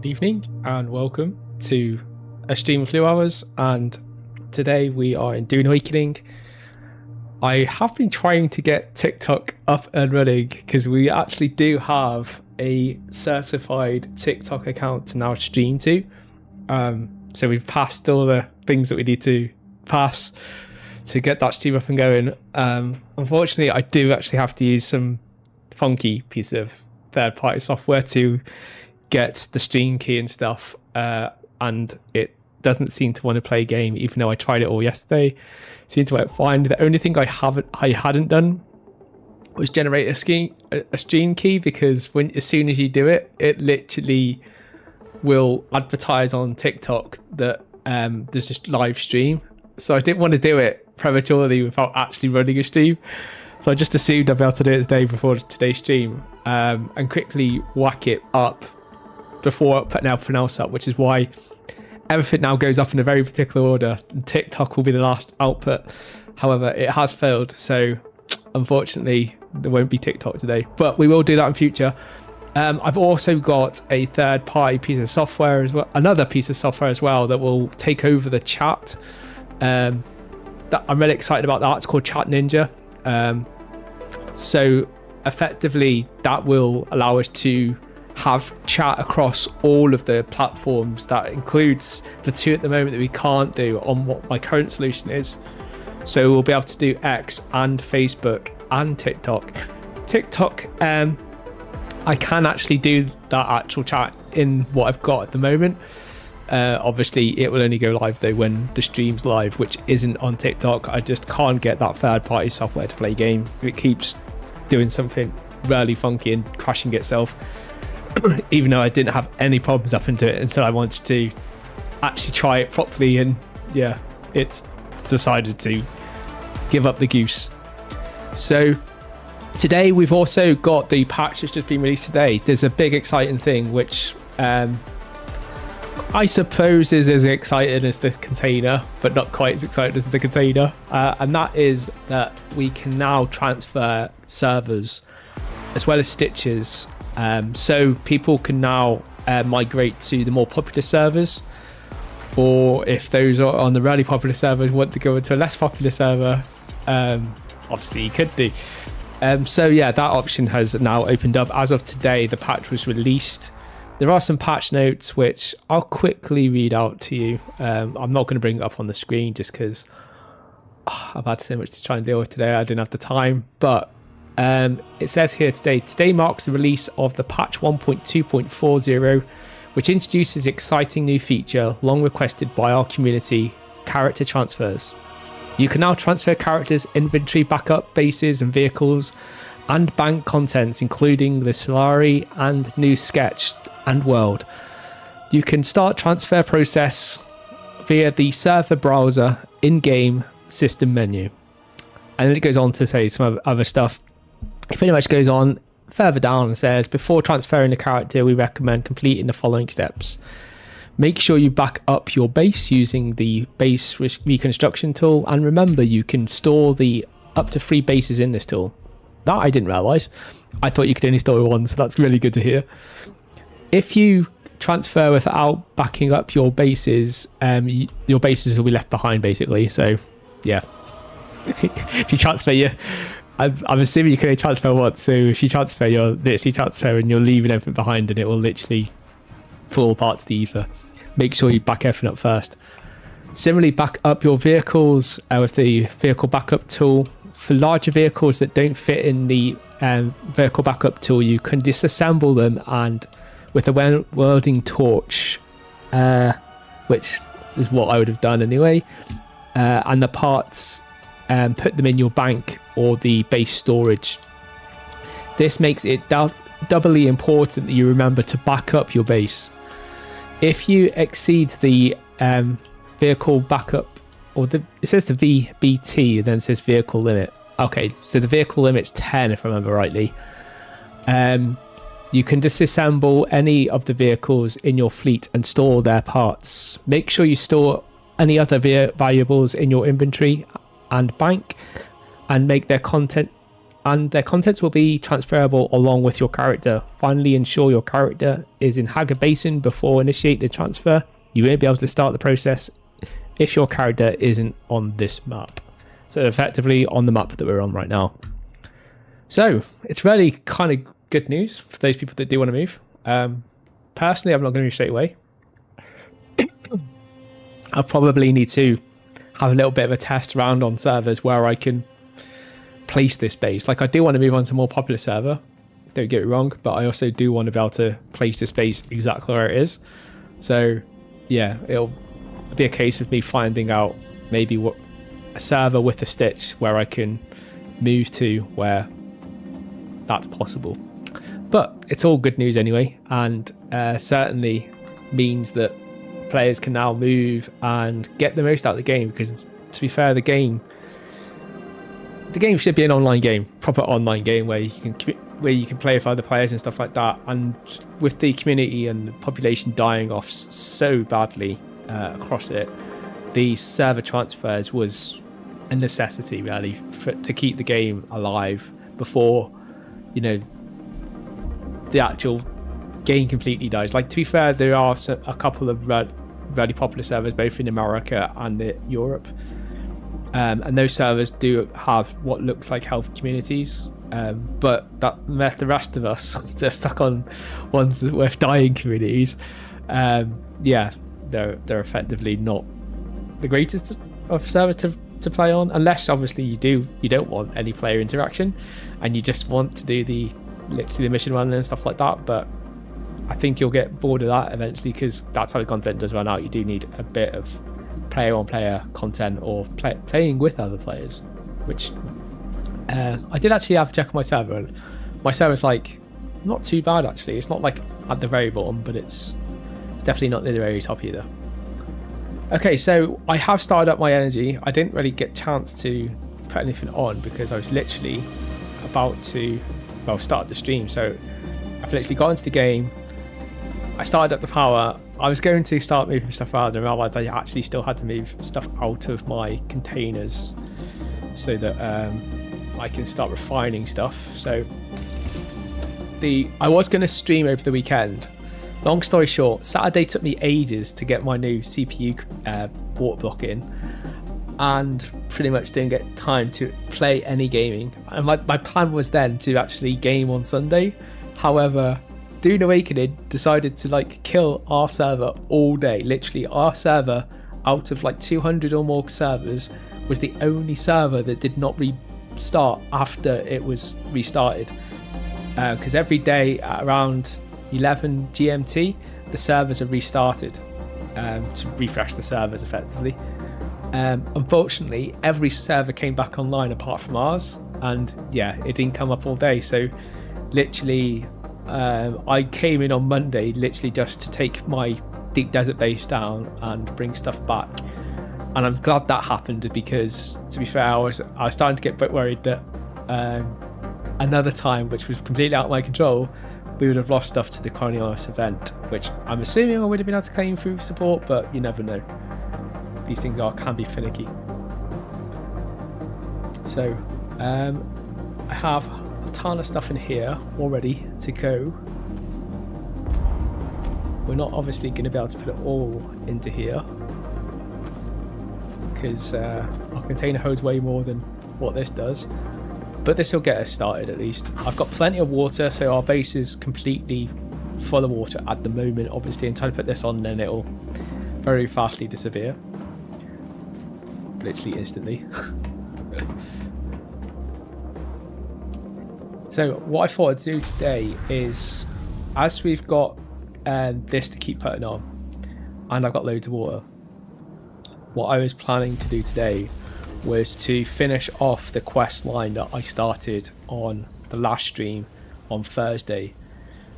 Good evening and welcome to a stream of Blue Hours, and today we are in Dune Awakening. I have been trying to get TikTok up and running because we actually do have a certified TikTok account to now stream to. So we've passed all the things that we need to pass to get that stream up and going. Unfortunately, I do actually have to use some funky piece of third-party software to get the stream key and stuff, and it doesn't seem to want to play a game, even though I tried it all yesterday. It seemed to work fine. The only thing I hadn't done was generate a stream key, because as soon as you do it, it literally will advertise on TikTok that there's this live stream. So I didn't want to do it prematurely without actually running a stream. So I just assumed I'd be able to do it the day before today's stream, and quickly whack it up before putting everything else up, which is why everything now goes up in a very particular order, and TikTok will be the last output. However, it has failed, so unfortunately there won't be TikTok today, but we will do that in future. I've also got a third-party piece of software as well, another piece of software as well, that will take over the chat. That I'm really excited about that. It's called Chat Ninja. So effectively that will allow us to have chat across all of the platforms. That includes the two at the moment that we can't do on what my current solution is. So we'll be able to do X and Facebook and TikTok. I can actually do that actual chat in what I've got at the moment. Obviously it will only go live though when the stream's live, which isn't on TikTok. I just can't get that third party software to play game. It keeps doing something really funky and crashing itself. Even though I didn't have any problems up into it until I wanted to actually try it properly, and yeah, it's decided to give up the goose. So today we've also got the patch that's just been released today. There's a big exciting thing which I suppose is as exciting as the container, but not quite as exciting as the container, and that is that we can now transfer servers as well as stitches. So people can now migrate to the more popular servers, or if those are on the really popular servers want to go into a less popular server, obviously you could do. So yeah, that option has now opened up. As of today, the patch was released. There are some patch notes which I'll quickly read out to you. I'm not going to bring it up on the screen just because I've had so much to try and deal with today. I didn't have the time, but it says here today marks the release of the patch 1.2.40, which introduces exciting new feature long requested by our community: character transfers. You can now transfer characters, inventory, backup, bases and vehicles, and bank contents, including the Solari and new sketch and world. You can start transfer process via the server browser in-game system menu. And then it goes on to say some other stuff. It pretty much goes on further down and says, before transferring the character, we recommend completing the following steps. Make sure you back up your base using the base reconstruction tool, and remember you can store the up to 3 bases in this tool. That I didn't realize. I thought you could only store one, so that's really good to hear. If you transfer without backing up your bases, your bases will be left behind basically. So yeah, if you transfer I'm assuming you can only transfer once, so if you transfer, you're literally transferring, you're leaving everything behind, and it will literally fall apart to the ether. Make sure you back everything up first. Similarly, back up your vehicles with the vehicle backup tool. For larger vehicles that don't fit in the vehicle backup tool, you can disassemble them and with a welding torch, which is what I would have done anyway, and the parts, put them in your bank or the base storage. This makes it doubly important that you remember to back up your base. If you exceed the vehicle backup, or it says the VBT and then it says vehicle limit. Okay, so the vehicle limit's 10 if I remember rightly. You can disassemble any of the vehicles in your fleet and store their parts. Make sure you store any other valuables in your inventory and bank, and make their content and their contents will be transferable along with your character. Finally, ensure your character is in Hager Basin before initiate the transfer. You won't be able to start the process if your character isn't on this map. So effectively on the map that we're on right now. So it's really kind of good news for those people that do want to move. Personally, I'm not going to move straight away. I'll probably need to have a little bit of a test around on servers where I can place this base. Like, I do want to move on to a more popular server, don't get me wrong, but I also do want to be able to place this base exactly where it is. So yeah, it'll be a case of me finding out maybe what a server with a stitch where I can move to where that's possible. But it's all good news anyway, and certainly means that players can now move and get the most out of the game, because to be fair, the game should be an online game, proper online game where you can play with other players and stuff like that. And with the community and the population dying off so badly across it, the server transfers was a necessity really to keep the game alive before, you know, the actual game completely dies. Like, to be fair, there are a couple of really popular servers both in America and Europe, and those servers do have what looks like healthy communities, but the rest of us are stuck on ones with dying communities. Yeah, they're effectively not the greatest of servers to play on, unless obviously you don't want any player interaction and you just want to do literally the mission running and stuff like that. But I think you'll get bored of that eventually, because that's how the content does run out. You do need a bit of player on player content, or playing with other players, which I did actually have a check on my server, and my server's like not too bad actually. It's not like at the very bottom, but it's definitely not near the very top either. Okay, so I have started up my energy. I didn't really get a chance to put anything on because I was literally about to start the stream. So I've literally got into the game, I started up the power, I was going to start moving stuff around and realised I actually still had to move stuff out of my containers so that I can start refining stuff. So I was going to stream over the weekend. Long story short, Saturday took me ages to get my new CPU water block in, and pretty much didn't get time to play any gaming. And my plan was then to actually game on Sunday. However, Dune Awakening decided to kill our server all day. Literally, our server, out of 200 or more servers, was the only server that did not restart after it was restarted. Because every day at around 11 GMT, the servers are restarted to refresh the servers effectively. Unfortunately, every server came back online apart from ours, and yeah, it didn't come up all day. So literally, I came in on Monday literally just to take my deep desert base down and bring stuff back, and I'm glad that happened, because to be fair, I was starting to get a bit worried that another time, which was completely out of my control, we would have lost stuff to the Coriolis event, which I'm assuming I would have been able to claim through support, but you never know. These things can be finicky. So I have a ton of stuff in here all ready to go. We're not obviously going to be able to put it all into here, because our container holds way more than what this does. But this will get us started at least. I've got plenty of water, so our base is completely full of water at the moment, obviously, until I put this on, then it'll very fastly disappear. Literally instantly. So what I thought I'd do today is, as we've got this to keep putting on, and I've got loads of water, what I was planning to do today was to finish off the quest line that I started on the last stream on Thursday.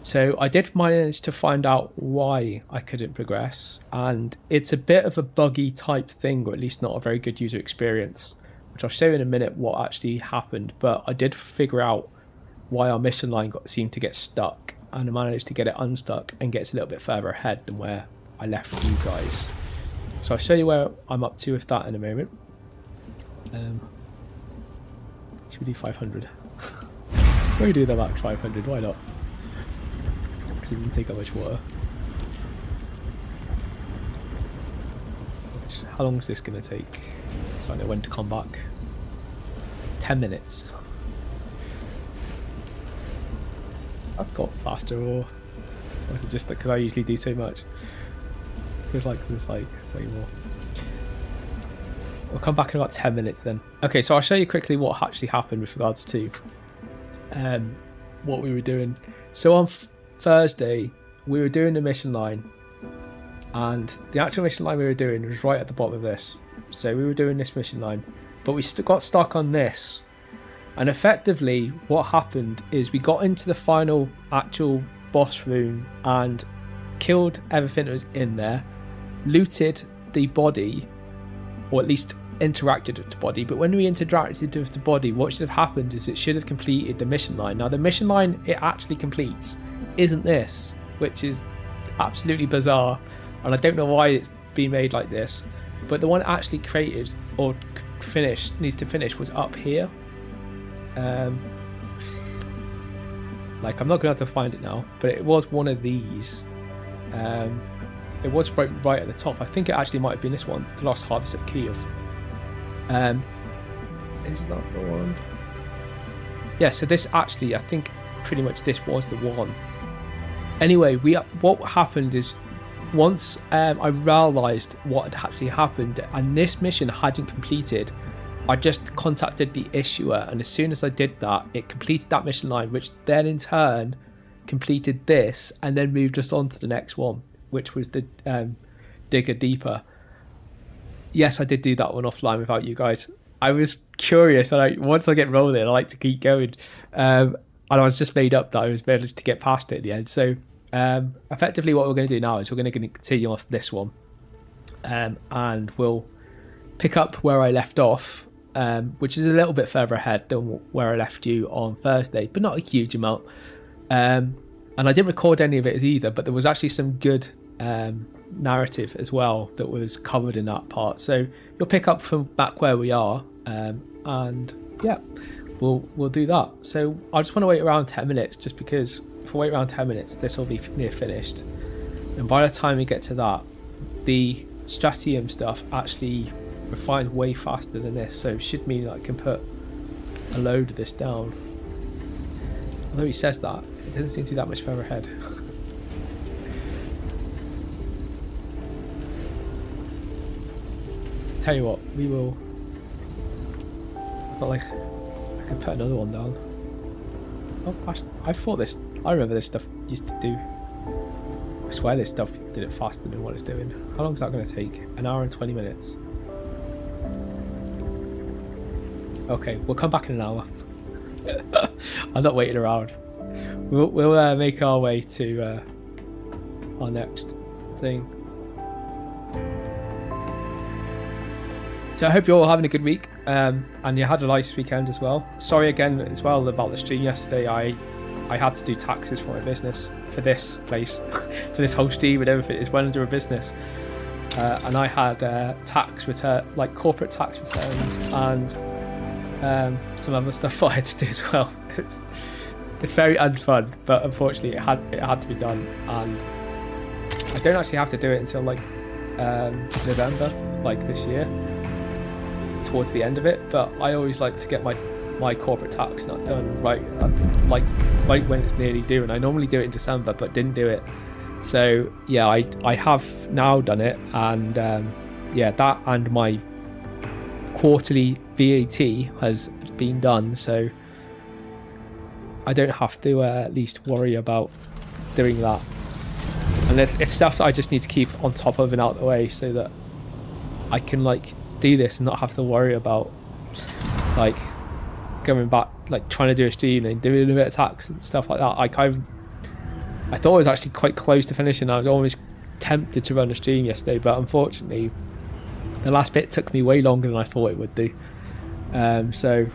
So I did manage to find out why I couldn't progress, and it's a bit of a buggy type thing, or at least not a very good user experience, which I'll show you in a minute what actually happened. But I did figure out why our mission line seemed to get stuck, and I managed to get it unstuck and get a little bit further ahead than where I left you guys. So I'll show you where I'm up to with that in a moment. Should we do 500? we do the max 500, why not? Because it doesn't take that much water. How long is this going to take? So I know when to come back. 10 minutes. I've got faster, or is it just that because I usually do so much? Feels like there's like way more. We'll come back in about 10 minutes then. Okay, so I'll show you quickly what actually happened with regards to what we were doing. So on Thursday, we were doing the mission line, and the actual mission line we were doing was right at the bottom of this. So we were doing this mission line, but we got stuck on this. And effectively, what happened is we got into the final actual boss room and killed everything that was in there, looted the body, or at least interacted with the body. But when we interacted with the body, what should have happened is it should have completed the mission line. Now the mission line it actually completes isn't this, which is absolutely bizarre, and I don't know why it's been made like this, but the one actually created or finished, needs to finish, was up here. Like I'm not gonna have to find it now, but it was one of these. It was right at the top. I think it actually might have been this one, the Lost Harvest of Kiev. Is that the one? Yeah, so this actually, I think pretty much this was the one. Anyway, what happened is once I realised what had actually happened and this mission hadn't completed, I just contacted the issuer, and as soon as I did that, it completed that mission line, which then in turn completed this and then moved us on to the next one, which was the Digger Deeper. Yes, I did do that one offline without you guys. I was curious, and once I get rolling, I like to keep going. And I was just made up that I was managed to get past it at the end. So effectively what we're going to do now is we're going to continue off this one. And we'll pick up where I left off, which is a little bit further ahead than where I left you on Thursday, but not a huge amount. And I didn't record any of it either, but there was actually some good narrative as well that was covered in that part. So you'll pick up from back where we are, and yeah, we'll do that. So I just want to wait around 10 minutes, just because if I wait around 10 minutes, this will be near finished. And by the time we get to that, the Stratium stuff actually refines way faster than this, so it should mean that I can put a load of this down. Although he says that, it doesn't seem to be that much further ahead. Tell you what, we will. But like, I could put another one down. Oh, I thought this. I remember this stuff used to do. I swear this stuff did it faster than what it's doing. How long is that going to take? An hour and 20 minutes. Okay, we'll come back in an hour. I'm not waiting around. We'll make our way to our next thing. So I hope you're all having a good week, and you had a nice weekend as well. Sorry again as well about the stream yesterday. I had to do taxes for my business, for this place, for this whole stream and everything. It's went under a business, and I had tax return, like corporate tax returns, and some other stuff I had to do as well. It's very unfun, but unfortunately it had to be done, and I don't actually have to do it until like November, like this year, towards the end of it. But I always like to get my corporate tax not done right when it's nearly due, and I normally do it in December but didn't do it. So yeah, I have now done it, and yeah, that and my quarterly VAT has been done, so I don't have to at least worry about doing that. And it's stuff that I just need to keep on top of and out of the way, so that I can like do this and not have to worry about like going back, like trying to do a stream and doing a bit of tax and stuff like that. I thought I was actually quite close to finishing. I was almost tempted to run a stream yesterday, but unfortunately the last bit took me way longer than I thought it would do. So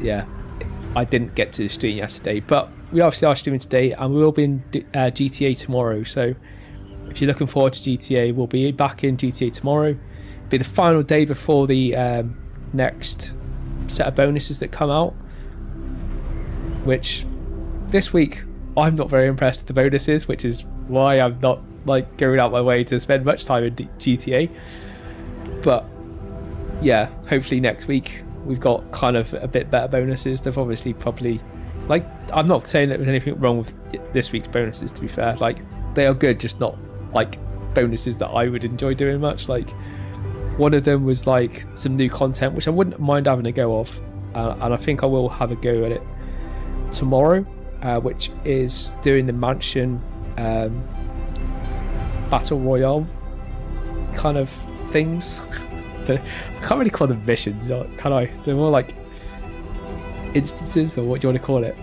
yeah, I didn't get to the stream yesterday, but we obviously are streaming today, and we will be in GTA tomorrow. So if you're looking forward to GTA, we'll be back in GTA tomorrow. It'll be the final day before the next set of bonuses that come out. which this week I'm not very impressed with the bonuses, which is why I'm not like going out my way to spend much time in GTA. But yeah, hopefully next week we've got kind of a bit better bonuses. They've obviously probably, like, I'm not saying that there's anything wrong with this week's bonuses, to be fair. Like, they are good, just not like bonuses that I would enjoy doing much. Like, one of them was like some new content which I wouldn't mind having a go of, and I think I will have a go at it tomorrow, which is doing the mansion battle royale kind of things. I can't really call them missions, can I? They're more like instances, or what do you want to call it?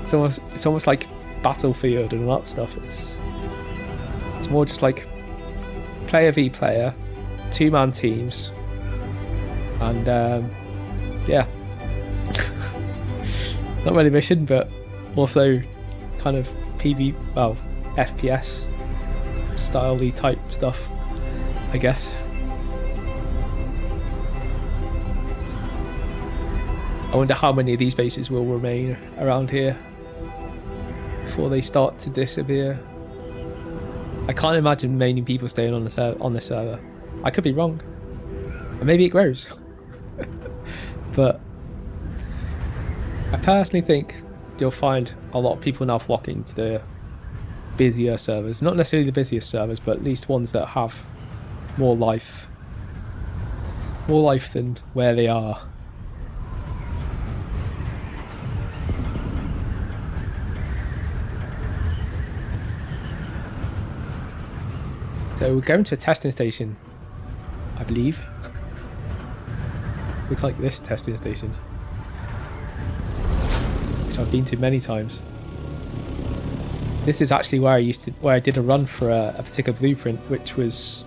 It's almost like Battlefield and all that stuff. It's more just like player v player, 2-man teams, and yeah, not really mission, but also kind of FPS style-y type stuff, I guess. I wonder how many of these bases will remain around here before they start to disappear. I can't imagine many people staying on this server. I could be wrong, and maybe it grows. But I personally think you'll find a lot of people now flocking to the busier servers. Not necessarily the busiest servers, but at least ones that have more life than where they are. So we're going to a testing station, I believe. Looks like this testing station, which I've been to many times. This is actually where I did a run for a particular blueprint, which was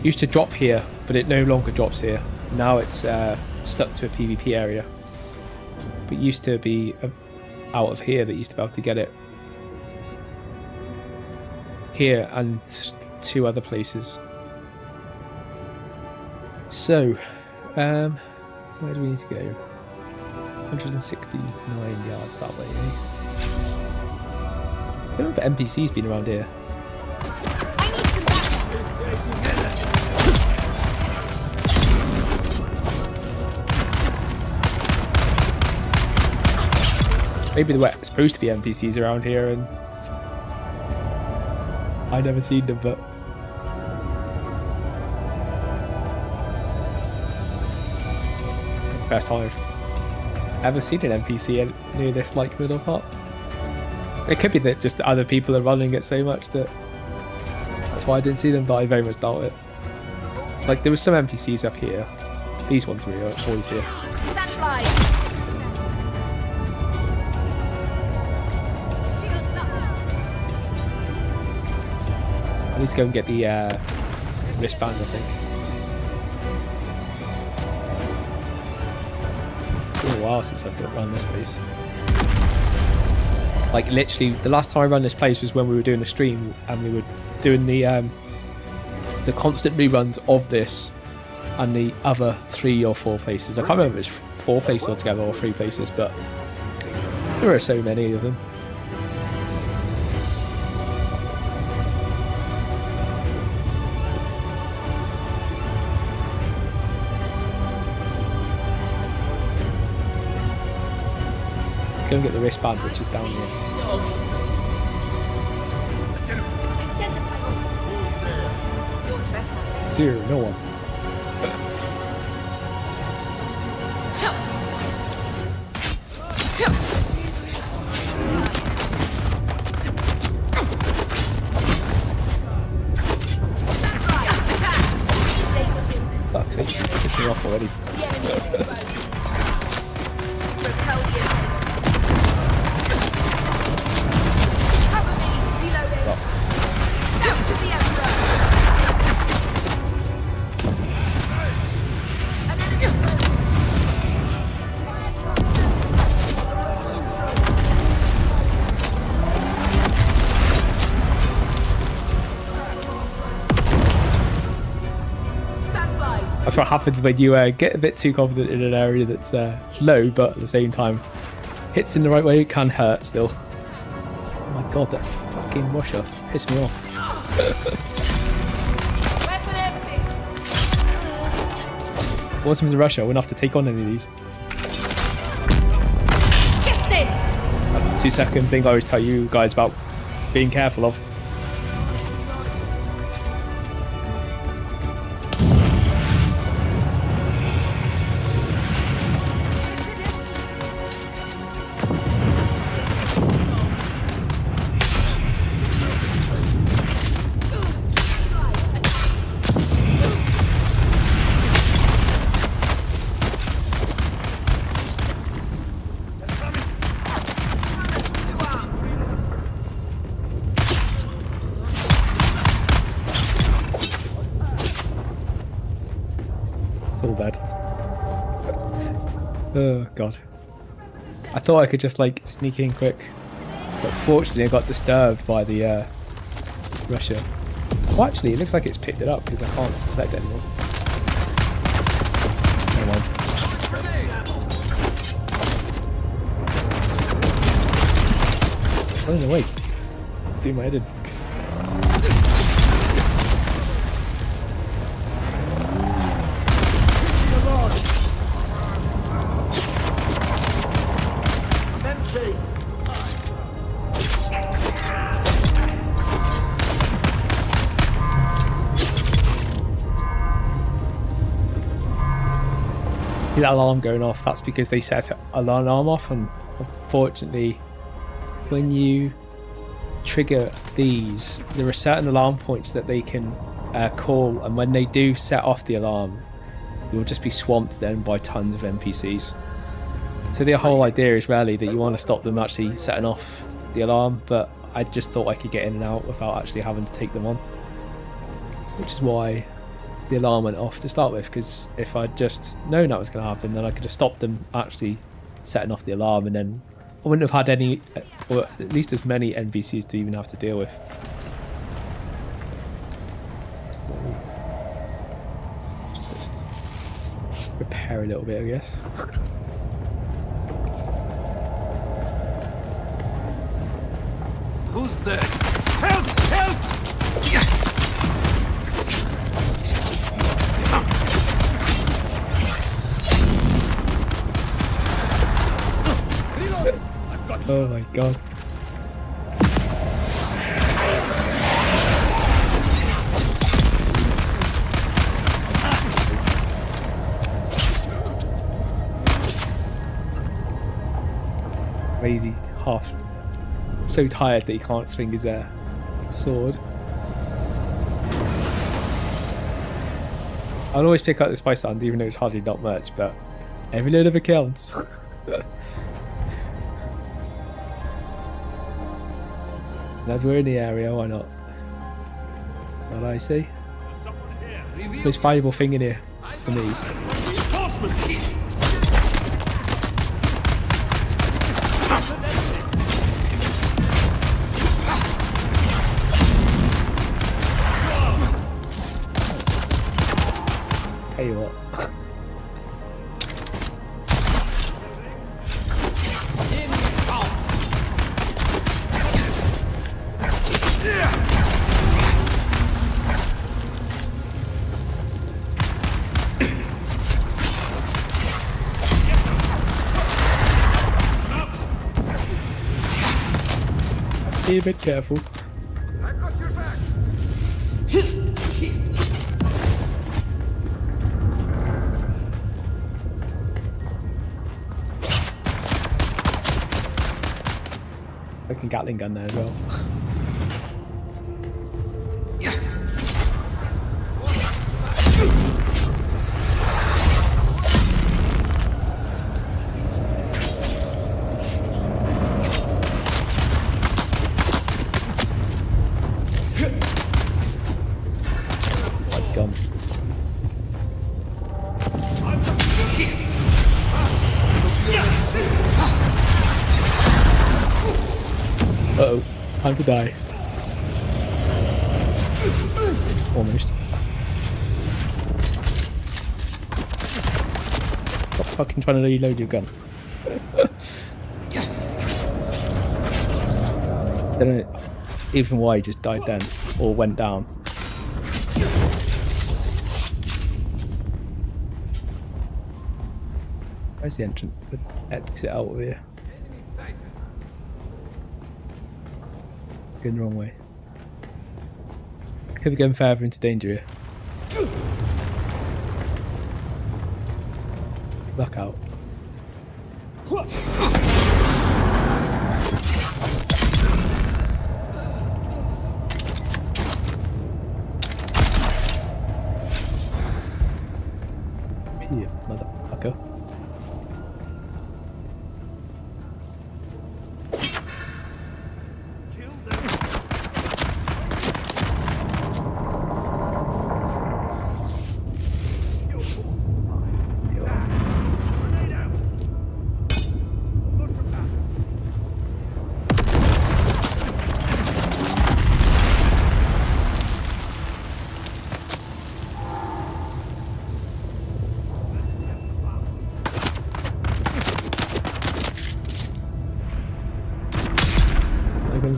used to drop here, but it no longer drops here. Now it's stuck to a PvP area, but used to be out of here. That used to be able to get it here and 2 other places. So where do we need to go? 169 yards that way, eh? I don't remember NPCs being around here. Maybe there were supposed to be NPCs around here and I never seen them, but first time I've ever seen an NPC near this like middle part. It could be that just other people are running it so much that that's why I didn't see them, but I very much doubt it. Like, there was some NPCs up here. These ones were always here. I need to go and get the wristband, I think. It's been a while since I've run this place. Like, literally, the last time I ran this place was when we were doing a stream and we were doing the constant reruns of this and the other 3 or 4 places. I can't remember if it's 4 places altogether or 3 places, but there are so many of them. Let's go and get the wristband, which is down here. Zero, no one. Fuck's sake, she's pissed me off already. That's what happens when you get a bit too confident in an area that's low, but at the same time hits in the right way, it can hurt still. Oh my god, that fucking Russia pissed me off. What's with Russia? I wouldn't have to take on any of these. That's the 2-second thing I always tell you guys about being careful of. All bad. Oh god. I thought I could just like sneak in quick, but fortunately I got disturbed by the Russia. Well, actually it looks like it's picked it up because I can't select it anymore. Never mind. Running away. Do my head in. That alarm going off, that's because they set an alarm off, and unfortunately when you trigger these, there are certain alarm points that they can call, and when they do set off the alarm you'll just be swamped then by tons of NPCs. So the whole idea is really that you want to stop them actually setting off the alarm, but I just thought I could get in and out without actually having to take them on, which is why the alarm went off to start with, because if I'd just known that was going to happen then I could have stopped them actually setting off the alarm, and then I wouldn't have had any, or at least as many NPCs to even have to deal with. Just repair a little bit, I guess. Who's there? Help! Help! Oh my god. Crazy, half so tired that he can't swing his sword. I'll always pick up the spice stand even though it's hardly not much, but every little bit counts. As we're in the area, why not? That's what I say. It's the most valuable thing in here for me. Tell you what. Be a bit careful. I got your back. Fucking Gatling gun there as well. Uh-oh, time to die. Almost. Stop fucking trying to reload your gun. don't know even why he just died then or went down. Where's the entrance? Exit out of here. Going the wrong way. Could be going further into danger here. Back out. Here, motherfucker.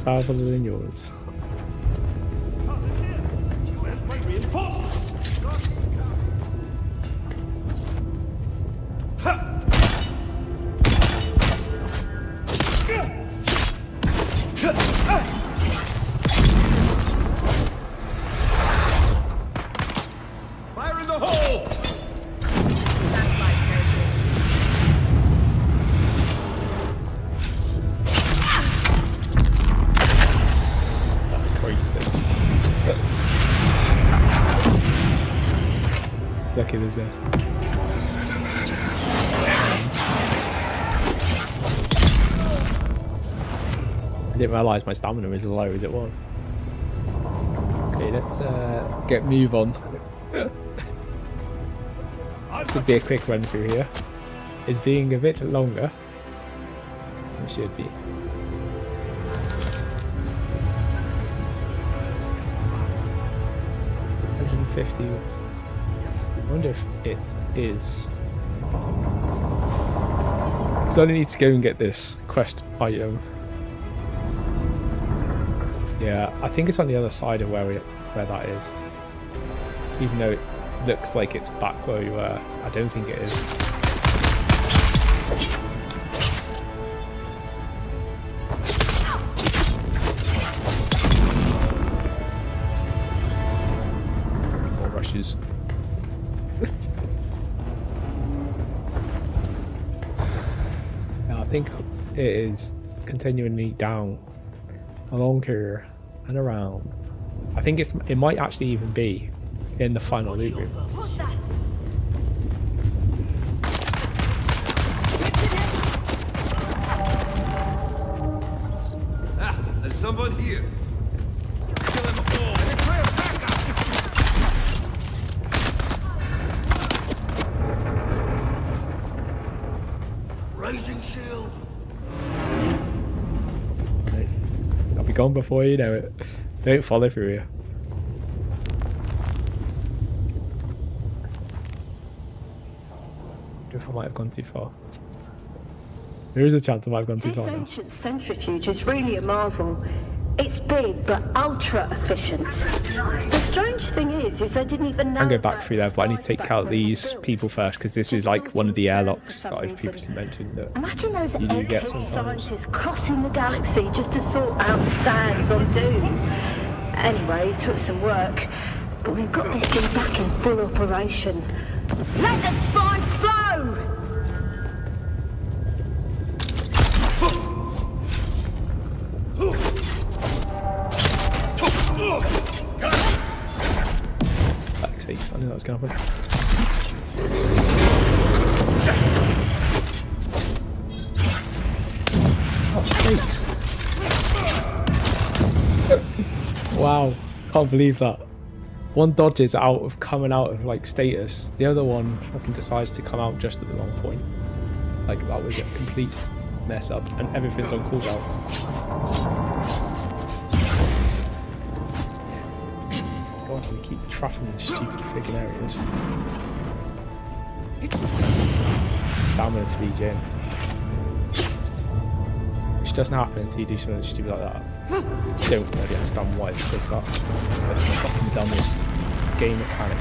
Powerful than yours. Fire in the hole! Lucky there's a... I didn't realise my stamina was as low as it was. Okay, let's move on. Could be a quick run through here. It's being a bit longer. It should be. 150. I wonder if it is. So I need to go and get this quest item. Yeah, I think it's on the other side of where that is. Even though it looks like it's back where we were, I don't think it is. More rushes. I think it is continually down along here and around. I think it might actually even be in the final loot room. What's that? Ah, there's someone here. Kill them all. And clear backup. Raising shield. I'll be gone before you know it. Don't follow through here. If I might have gone too far. There is a chance I might have gone too This far now. ancient centrifuge is really a marvel. It's big but ultra efficient. The strange thing is I didn't even know. I can go back through there, but I need to take out these people first because this is like one of the airlocks that I've previously mentioned that Imagine those you do get egghead sometimes. scientists crossing the galaxy just to sort out sands on Doom. Anyway, it took some work, but we've got this thing back in full operation. Let the spines flow! Fuck's sakes, I knew that was going to happen. Oh, sakes. Wow, can't believe that. One dodges coming out of like status, the other one fucking decides to come out just at the wrong point. Like that was a complete mess up and everything's on cooldown. God, we keep trapping in stupid freaking areas. Stamina to regen. Which doesn't happen until you do something stupid like that. don't really understand why it does that. It's like the fucking dumbest game mechanic.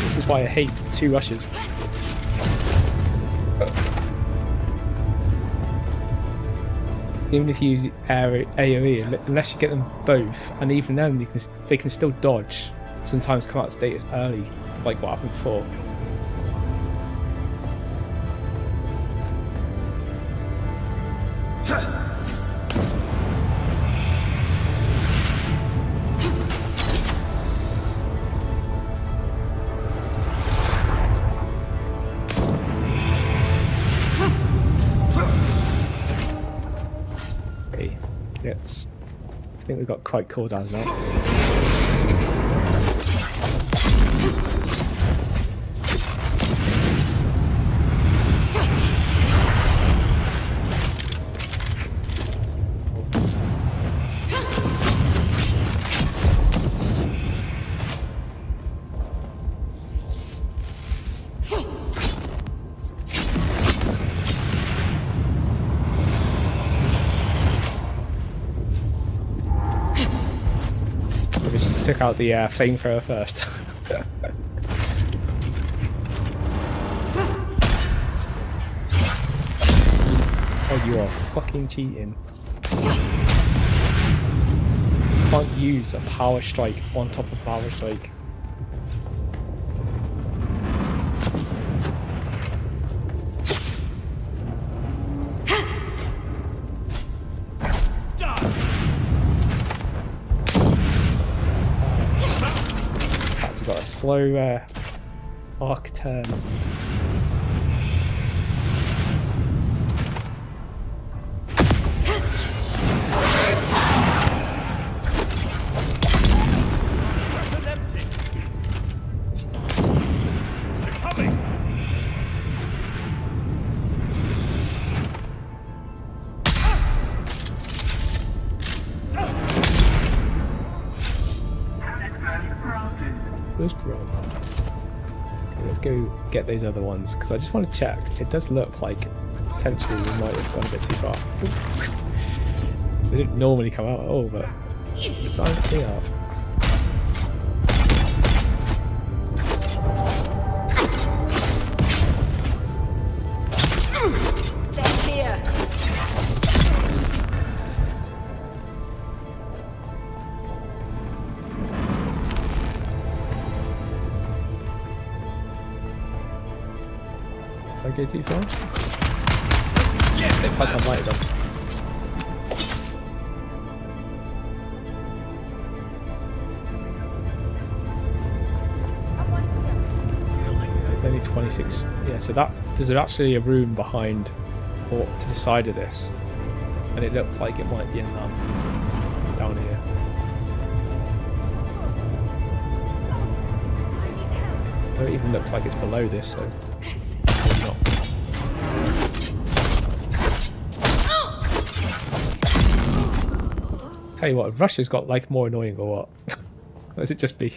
This is why I hate 2 rushes. Even if you use AoE, unless you get them both, and even then they can still dodge. Sometimes come out of status early, like what happened before. I think we've got quite cooldowns now. Took out the flamethrower first. Oh, you are fucking cheating. Can't use a power strike on top of power strike. Got a slow arc turn. Let's go get those other ones because I just want to check. It does look like potentially we might have gone a bit too far. They didn't normally come out at all, but it's starting to clean off. They're here. Did I go too far? Yes, they might have done. It's only 26. Yeah, so there's actually a room behind or to the side of this, and it looks like it might be in that down here. It even looks like it's below this, so. Tell you what, if Russia's got like more annoying or what? Or is it just me?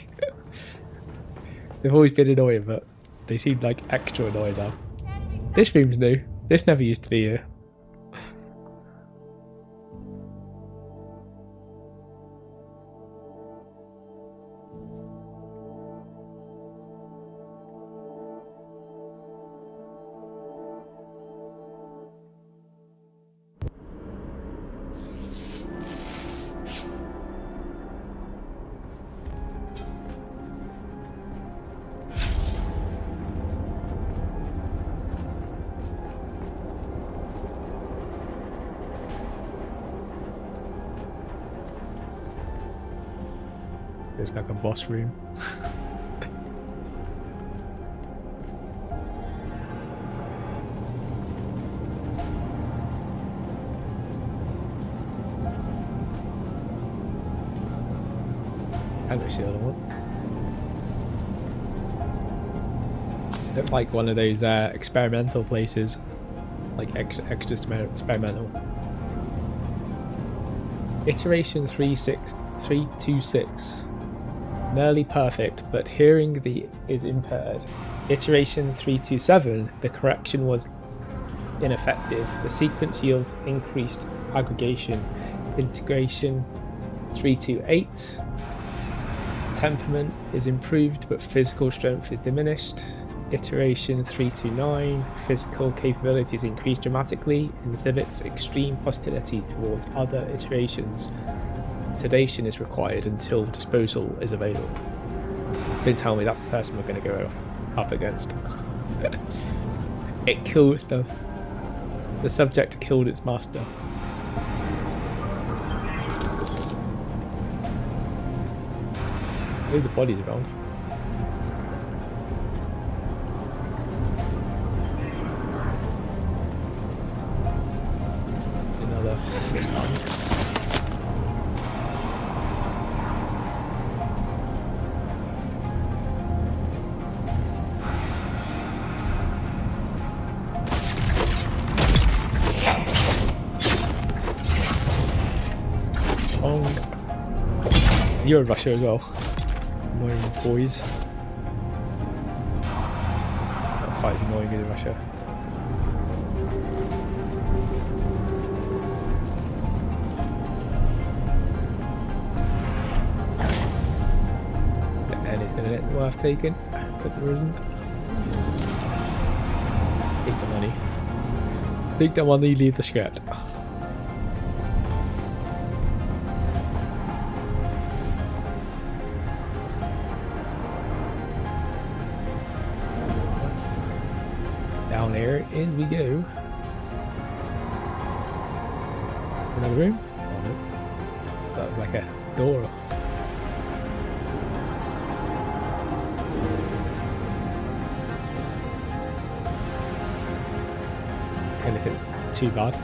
They've always been annoying, but they seem like extra annoying now. This room's new. This never used to be here. It's like a boss room. And there's the other one. Looked like one of those experimental places, like extra experimental. Iteration 3.6 326. Nearly perfect, but hearing is impaired. Iteration 327, the correction was ineffective. The sequence yields increased aggregation. Integration 328. Temperament is improved, but physical strength is diminished. Iteration 329, physical capabilities increased dramatically, exhibits extreme hostility towards other iterations. Sedation is required until disposal is available. Don't tell me that's the person we're going to go up against. It killed the subject killed its master. Loads of bodies around. Another wristband. You're in Russia as well. Annoying boys. Not quite as annoying as in Russia. Is there anything in it worth taking? But there isn't. Take the money. Take the money, leave the script. Down there as we go. Another room? Oh no. That was like a door. Anything too bad.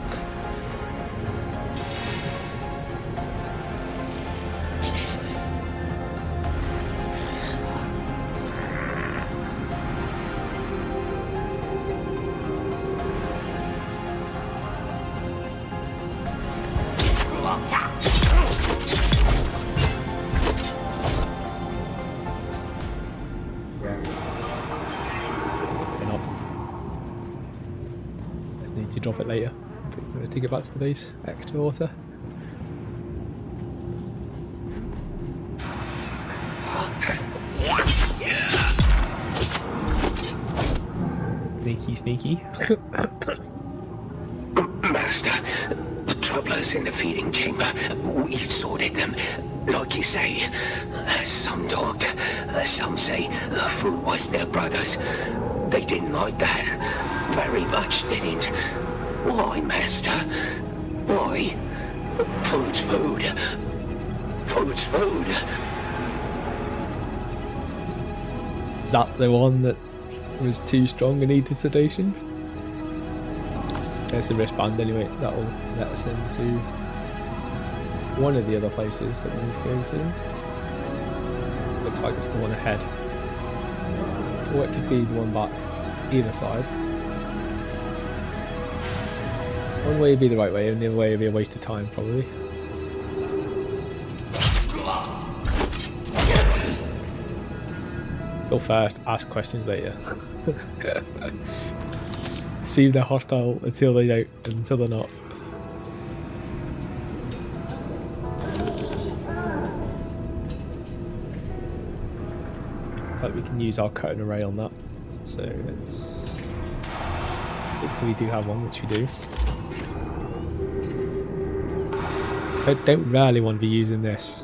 To drop it later. I'm going to take it back to the base. Extra water. Sneaky, sneaky. Master, the troublers in the feeding chamber, we sorted them. Like you say, some talked, some say the food was their brothers. They didn't like that. Very much didn't. Why, Master? Why? Food's food. Food's food. Is that the one that was too strong and needed sedation? There's a wristband anyway. That'll let us into one of the other places that we need to go to. Looks like it's the one ahead. Or it could be the one back either side. One way would be the right way and the other way would be a waste of time probably. Go first, ask questions later. See if they're hostile until they don't, until they're not. Like we can use our cutting array on that. So let's hopefully we do have one, which we do. I don't really want to be using this.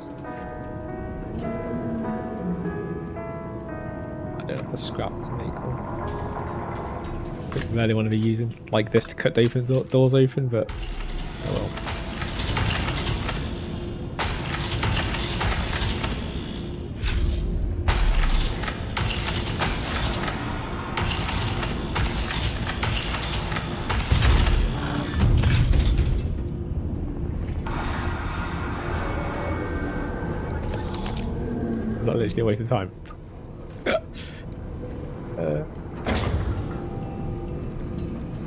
I don't have the scrap to make one. Don't really want to be using like this to cut doors open, but oh well. Not literally a waste of time.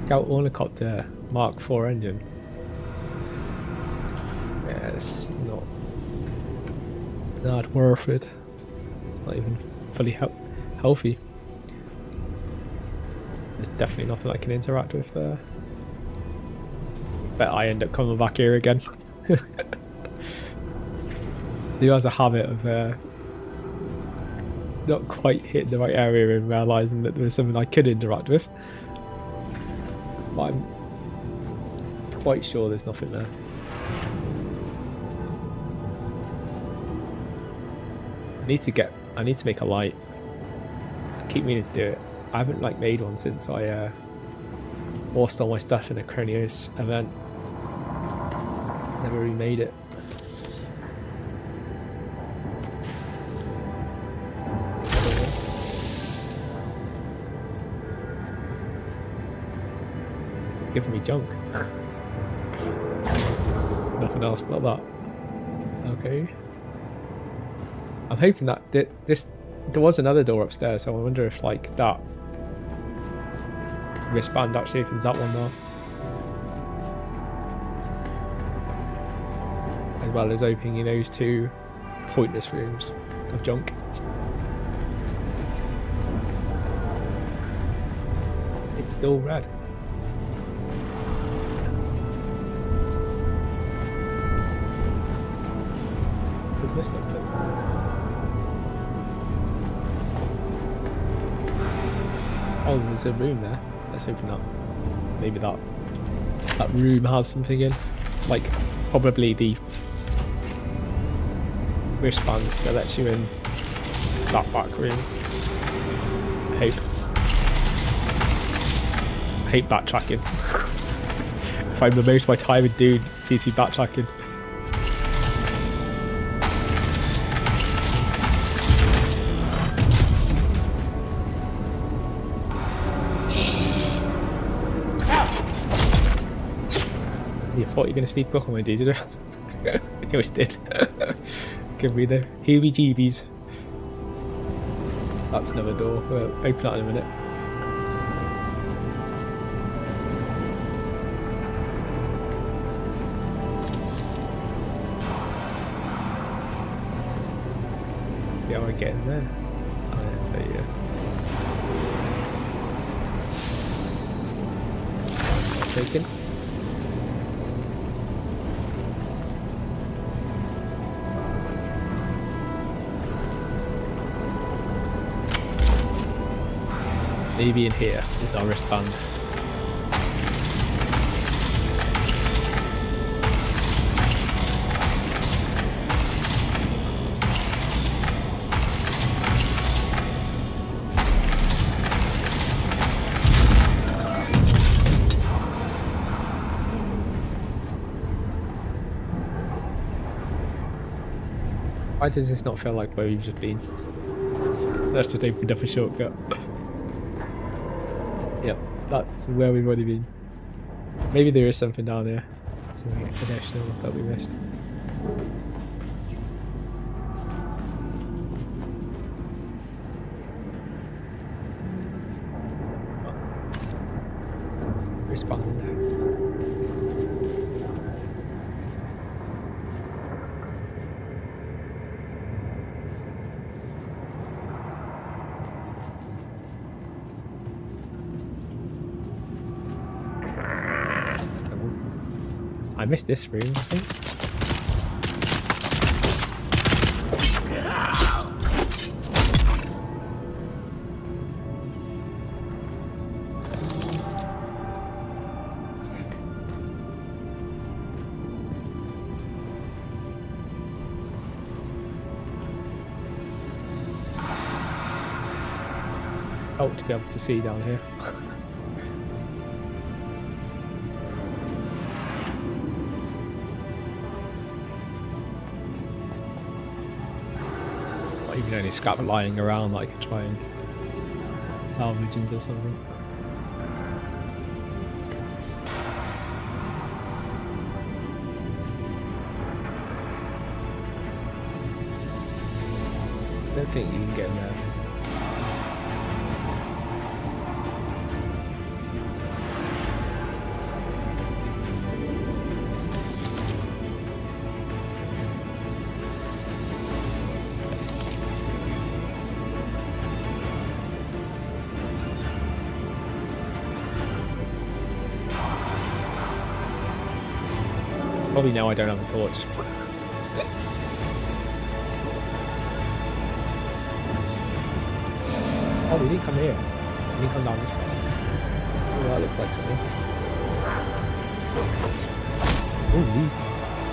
Scout Ornithopter Mark IV engine. Yeah, it's not not worth it. It's not even fully healthy. There's definitely nothing I can interact with there. Bet I end up coming back here again. He has a habit of not quite hitting the right area and realising that there was something I could interact with. But I'm quite sure there's nothing there. I need to make a light. I keep meaning to do it. I haven't like made one since I lost all my stuff in a Kronios event. Never remade it. Giving me junk. Nothing else but that. Okay. I'm hoping that there was another door upstairs, so I wonder if like that wristband actually opens that one now. As well as opening those two pointless rooms of junk. It's still red. We've missed something. Oh, there's a room there. Let's open up. Maybe that room has something in. Like, probably the wristband that lets you in that back room. I hate backtracking. If I'm the most of my time in Dune, it seems to be backtracking. You thought you were going to sneak up on me, did you? You always did. Give me the heebie-jeebies. That's another door. We'll open that in a minute. Yeah, I get in there. Oh, yeah, there you go. Taken. Maybe in here is our wristband. Why does this not feel like where we've just been? Let's just open up a shortcut. Yep, that's where we've already been. Maybe there is something down here. Something additional that we missed. Respond. I missed this room, I think. Hope to be able to see down here. Even any scrap lying around that I could try and salvage into something. I don't think you can get in there. Probably now I don't have a torch. Oh, we didn't come here. We didn't come down this way. Oh, that looks like something. Oh, he's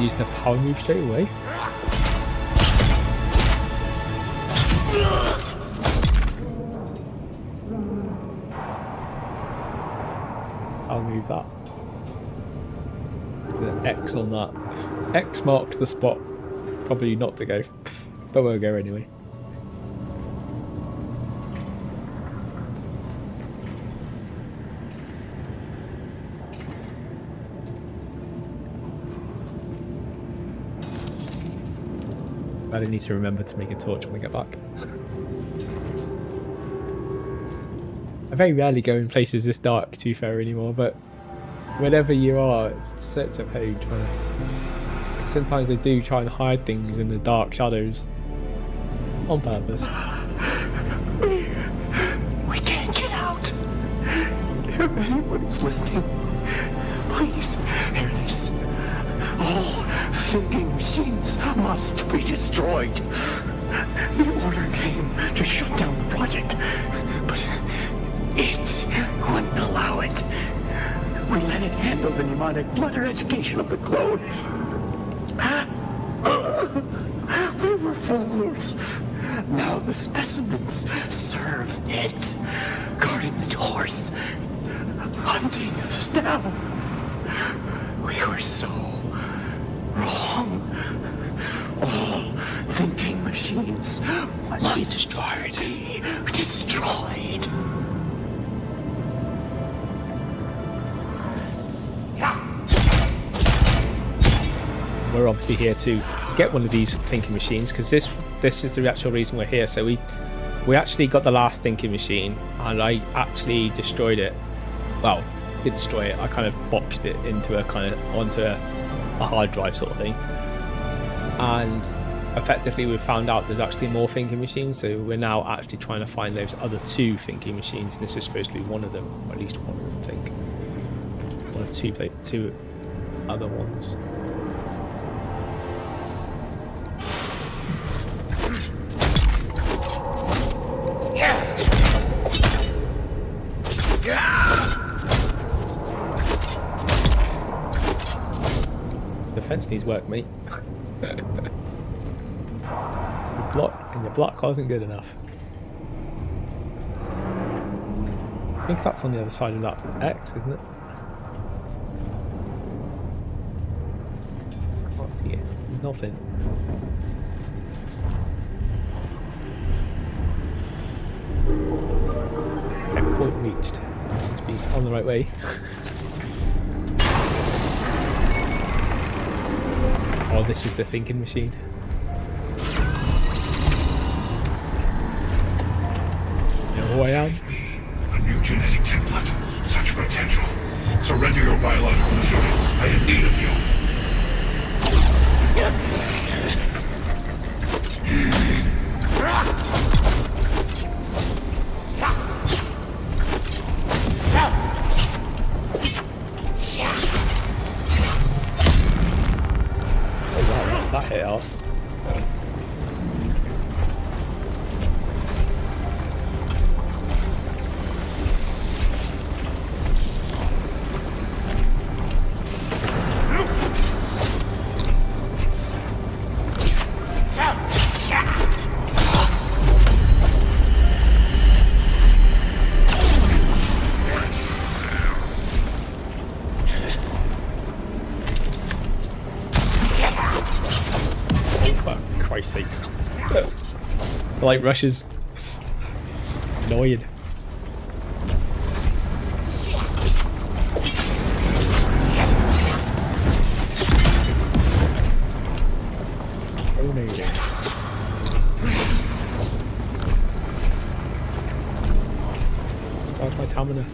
using the power move straight away. I'll move that. The X on that. X marks the spot. Probably not to go, but we'll go anyway. I need to remember to make a torch when we get back. I very rarely go in places this dark, to be fair, anymore, but whenever you are, it's such a pain trying to... Sometimes they do try and hide things in the dark shadows. On purpose. We can't get out. If anybody's listening, please hear this. All thinking machines must be destroyed. The order came to shut down the project, but it wouldn't allow it. We let it handle the mnemonic flutter education of the clones. We were fools. Now the specimens serve it, guarding the doors, hunting us down. We were so wrong. All thinking machines must be destroyed. Destroyed. We're obviously here to get one of these thinking machines because this is the actual reason we're here. So we actually got the last thinking machine and I actually destroyed it. Well, didn't destroy it. I kind of boxed it into onto a hard drive sort of thing. And effectively we found out there's actually more thinking machines. So we're now actually trying to find those other 2 thinking machines. And this is supposed to be one of them, or at least one of them, I think. One or two other ones. Defense needs work, mate. Your block wasn't good enough. I think that's on the other side of that X, isn't it? I can't see it. There's nothing. Checkpoint reached. Let's be on the right way. Oh, this is the thinking machine. You know who I am? A new genetic template. Such potential. Surrender your biological materials. I am in need of you. That hit hard. Christ's sakes. The light rushes. Annoyed. Oh no. Where's my stamina?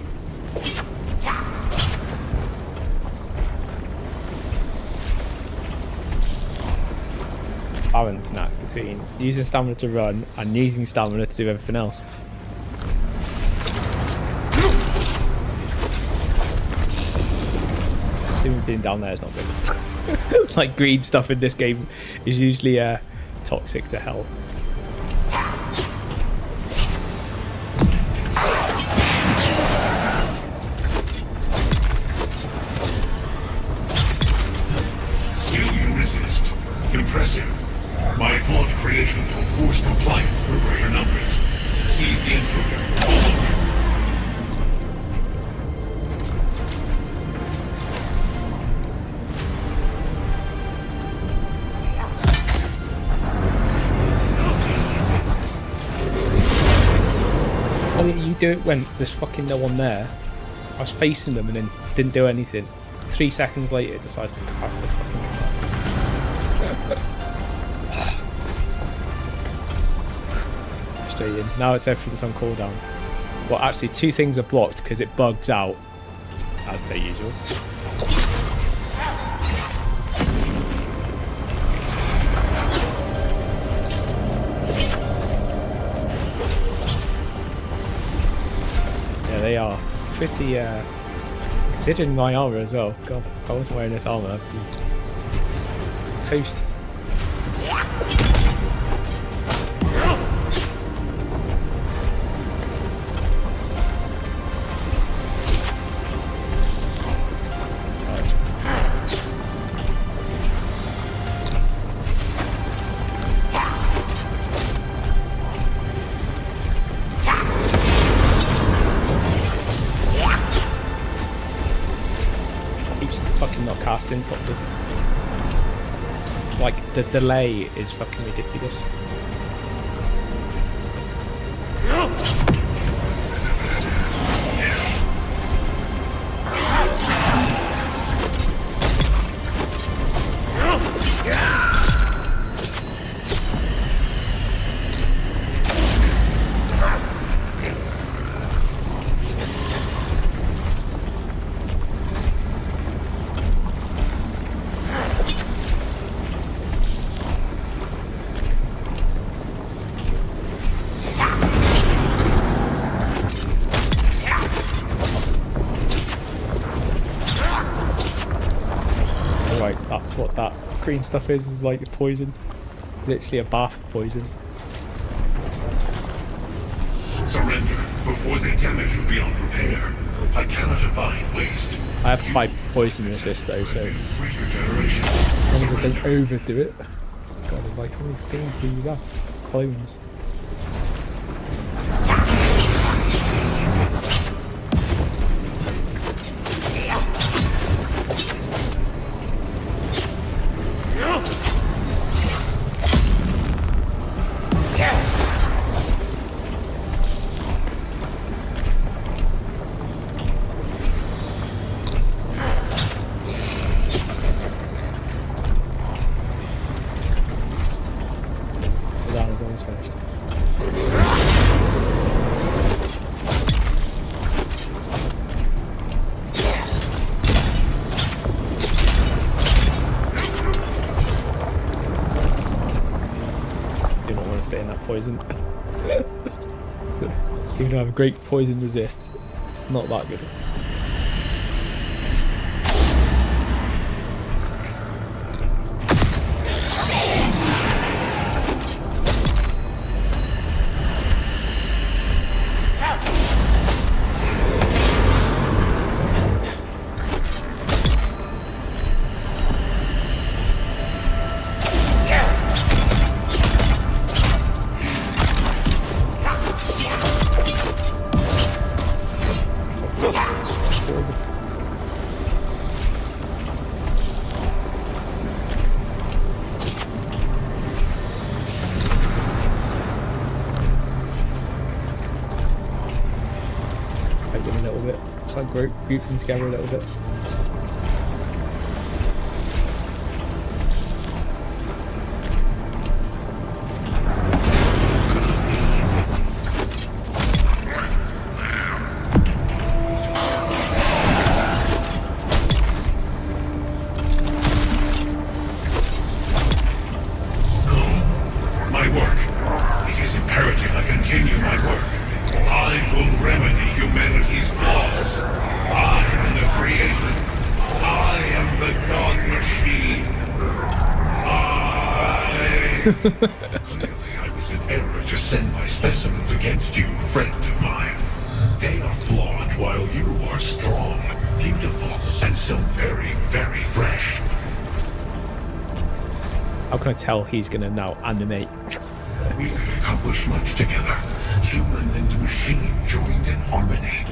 Balance now between using stamina to run and using stamina to do everything else. Assuming being down there is not good. Like green stuff in this game is usually toxic to hell. Still you resist. Impressive. My flawed creations will force compliance through greater numbers. Seize the intruder. All of you. Why didn't you do it when there's fucking no one there? I was facing them and then didn't do anything. 3 seconds later, it decides to cast the fucking Straight in. Now it's everything's on cooldown. Well, actually, 2 things are blocked because it bugs out, as per usual. They are pretty, considering my armor as well. God, if I wasn't wearing this armor, I'd be toast. Fucking not casting properly. Like the delay is fucking ridiculous. That's what that green stuff is like poison. Literally a bath of poison. Surrender before they damage you beyond repair. I cannot abide waste. I have my poison resist though, so it's Greater generation. as long as I don't overdo it. God, it's like how many things do you have? Clones. Finished. Do not want to stay in that poison. Even though I have a great poison resist, not that good. A little bit, so I grouping together a little bit. My work. It is imperative I continue my work. I will remedy humanity's flaws. I am the creator. Clearly, I was in error to send my specimens against you, friend of mine. They are flawed while you are strong, beautiful, and so very, very fresh. How can I tell he's gonna now animate? We could accomplish much together. Human and machine joined in harmony.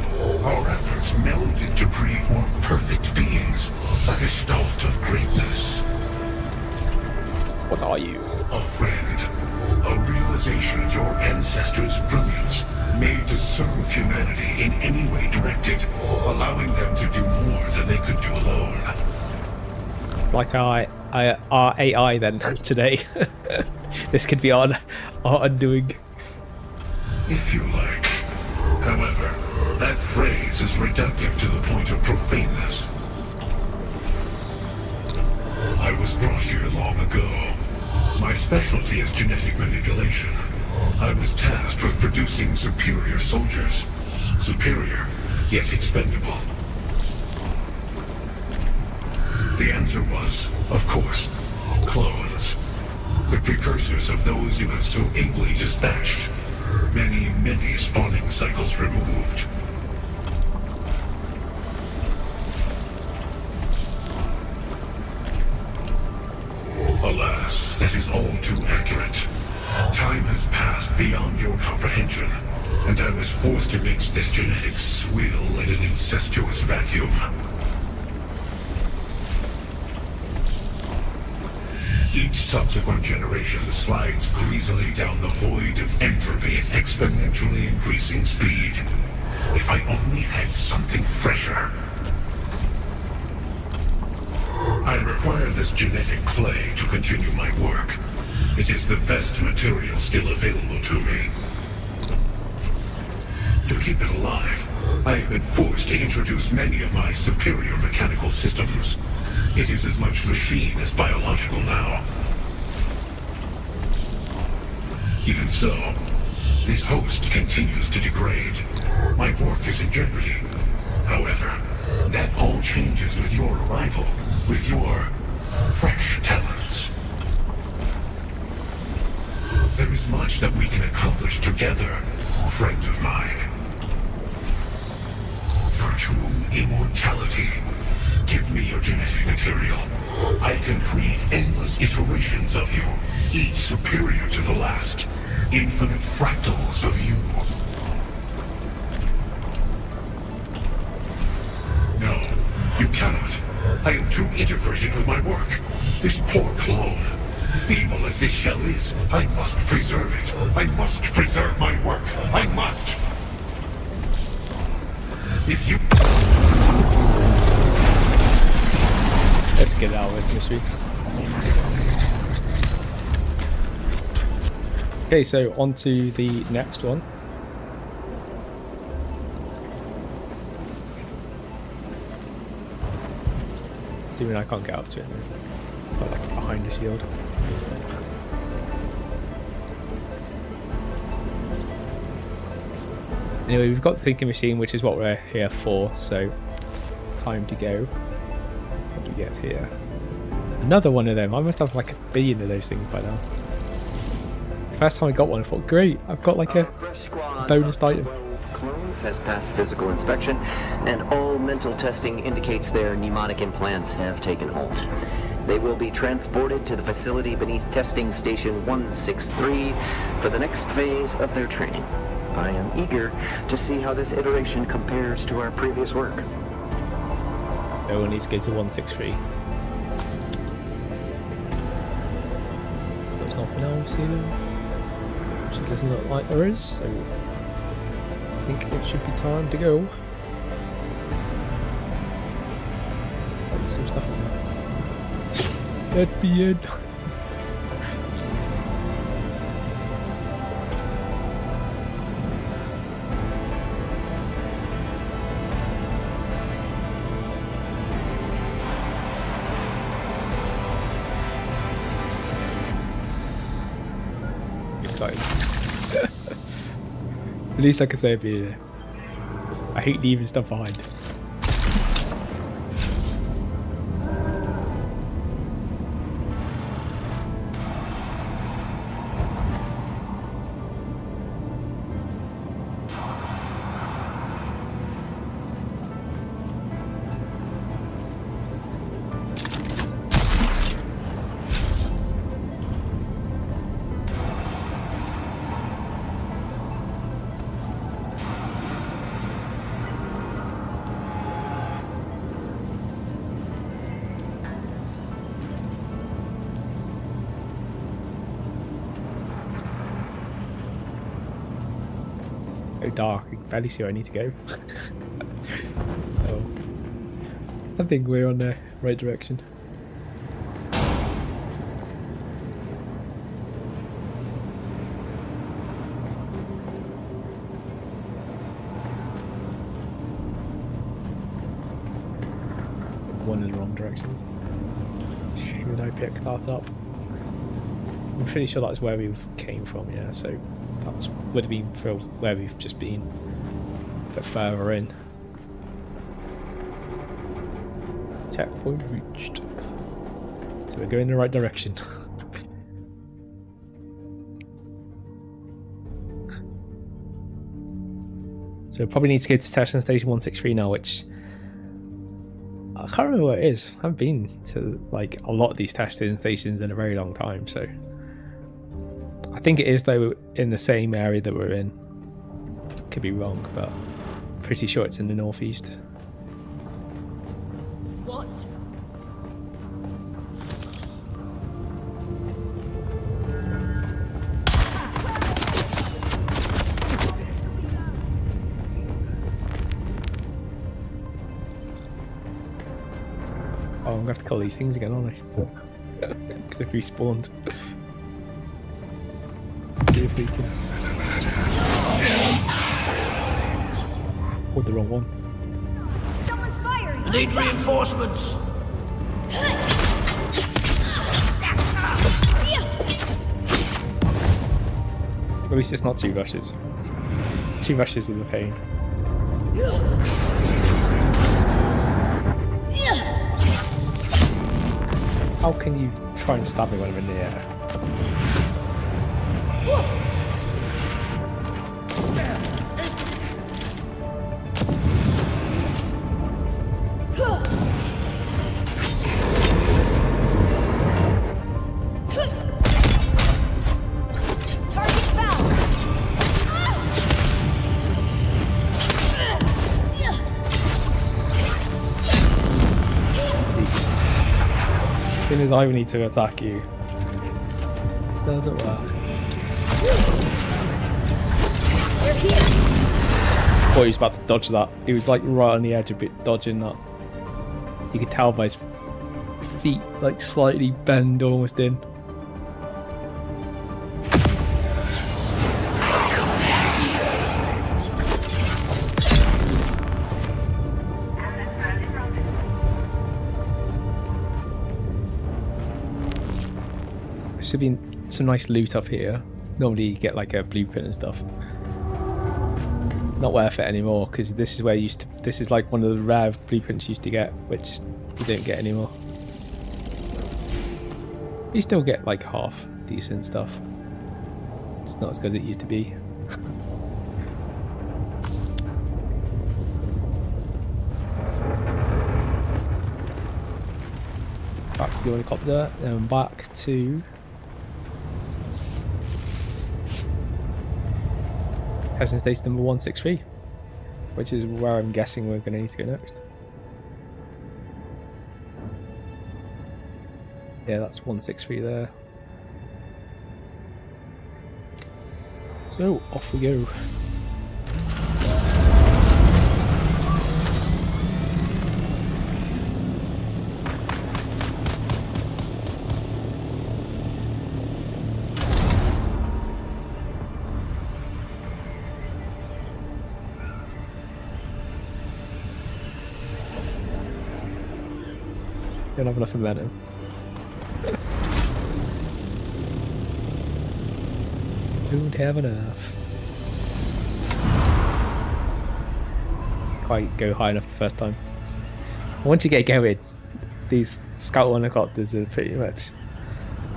Our efforts melded to create more perfect beings. A gestalt of greatness. What are you? A friend. A realization of your ancestors' brilliance, made to serve humanity in any way directed, allowing them to do more than they could do alone. Like our AI then today. This could be our undoing. If you like. However, that phrase is reductive to the point of profaneness. I was brought here long ago. My specialty is genetic manipulation. I was tasked with producing superior soldiers. Superior, yet expendable. The answer was, of course, clones. The precursors of those you have so ably dispatched. Many, many spawning cycles removed. Alas, that is all too accurate. Time has passed beyond your comprehension, and I was forced to mix this genetic swill in an incestuous vacuum. Each subsequent generation slides greasily down the void of entropy at exponentially increasing speed. If I only had something fresher. I require this genetic clay to continue my work. It is the best material still available to me. To keep it alive, I have been forced to introduce many of my superior mechanical systems. It is as much machine as biological now. Even so, this host continues to degrade. My work is in jeopardy. However, that all changes with your arrival, with your fresh talents. There is much that we can accomplish together, friend of mine. Virtual immortality. Give me your genetic material. I can create endless iterations of you, each superior to the last. Infinite fractals of you. No, you cannot. I am too integrated with my work. This poor clone, feeble as this shell is, I must preserve it. I must preserve my work. I must. If you... Let's get out of it this week. Okay, so on to the next one. Assuming I can't get up to it. It's not like behind the shield. Anyway, we've got the thinking machine, which is what we're here for, so time to go. What do we get here? Another one of them. I must have like a billion of those things by now. First time I got one, I thought, great, I've got like a bonus item. Clones has passed physical inspection, and all mental testing indicates their mnemonic implants have taken hold. They will be transported to the facility beneath testing station 163 for the next phase of their training. I am eager to see how this iteration compares to our previous work. No one needs to go to 163. There's nothing else here. It doesn't look like there is, so I think it should be time to go. Oh, there's some stuff in there. Let me in. Excited. At least I can say it'd be there. I hate leaving stuff behind. So dark, I can barely see where I need to go. Oh. I think we're on the right direction. One in the wrong directions. Should I pick that up? I'm pretty sure that's where we came from, yeah, so that would have been for where we've just been, but further in. Checkpoint reached. So we're going in the right direction. So we probably need to go to testing station 163 now, which I can't remember where it is. I haven't been to like a lot of these testing stations in a very long time, so I think it is though in the same area that we're in. Could be wrong, but pretty sure it's in the northeast. What? Oh, I'm gonna have to call these things again, aren't I? Because they've respawned. Let's see if we can. Oh, the wrong one. Someone's firing! I need reinforcements! At least it's not 2 rushes. 2 rushes of the pain. How can you try and stab me when I'm in the air? Target found! As soon as I need to attack you, doesn't work. We're here! Boy, he was about to dodge that. He was like right on the edge of it, dodging that. You could tell by his feet like slightly bend almost in. Should be some nice loot up here. Normally you get like a blueprint and stuff. Not worth it anymore because this is where you used to. This is like one of the rare blueprints you used to get, which you don't get anymore. You still get like half decent stuff. It's not as good as it used to be. Back to the helicopter, then back to testing station number 163, which is where I'm guessing we're going to need to go next. Yeah, that's 163 there. So off we go. Don't have enough momentum. Don't have enough. Quite go high enough the first time. Once you get going, these scout helicopters are pretty much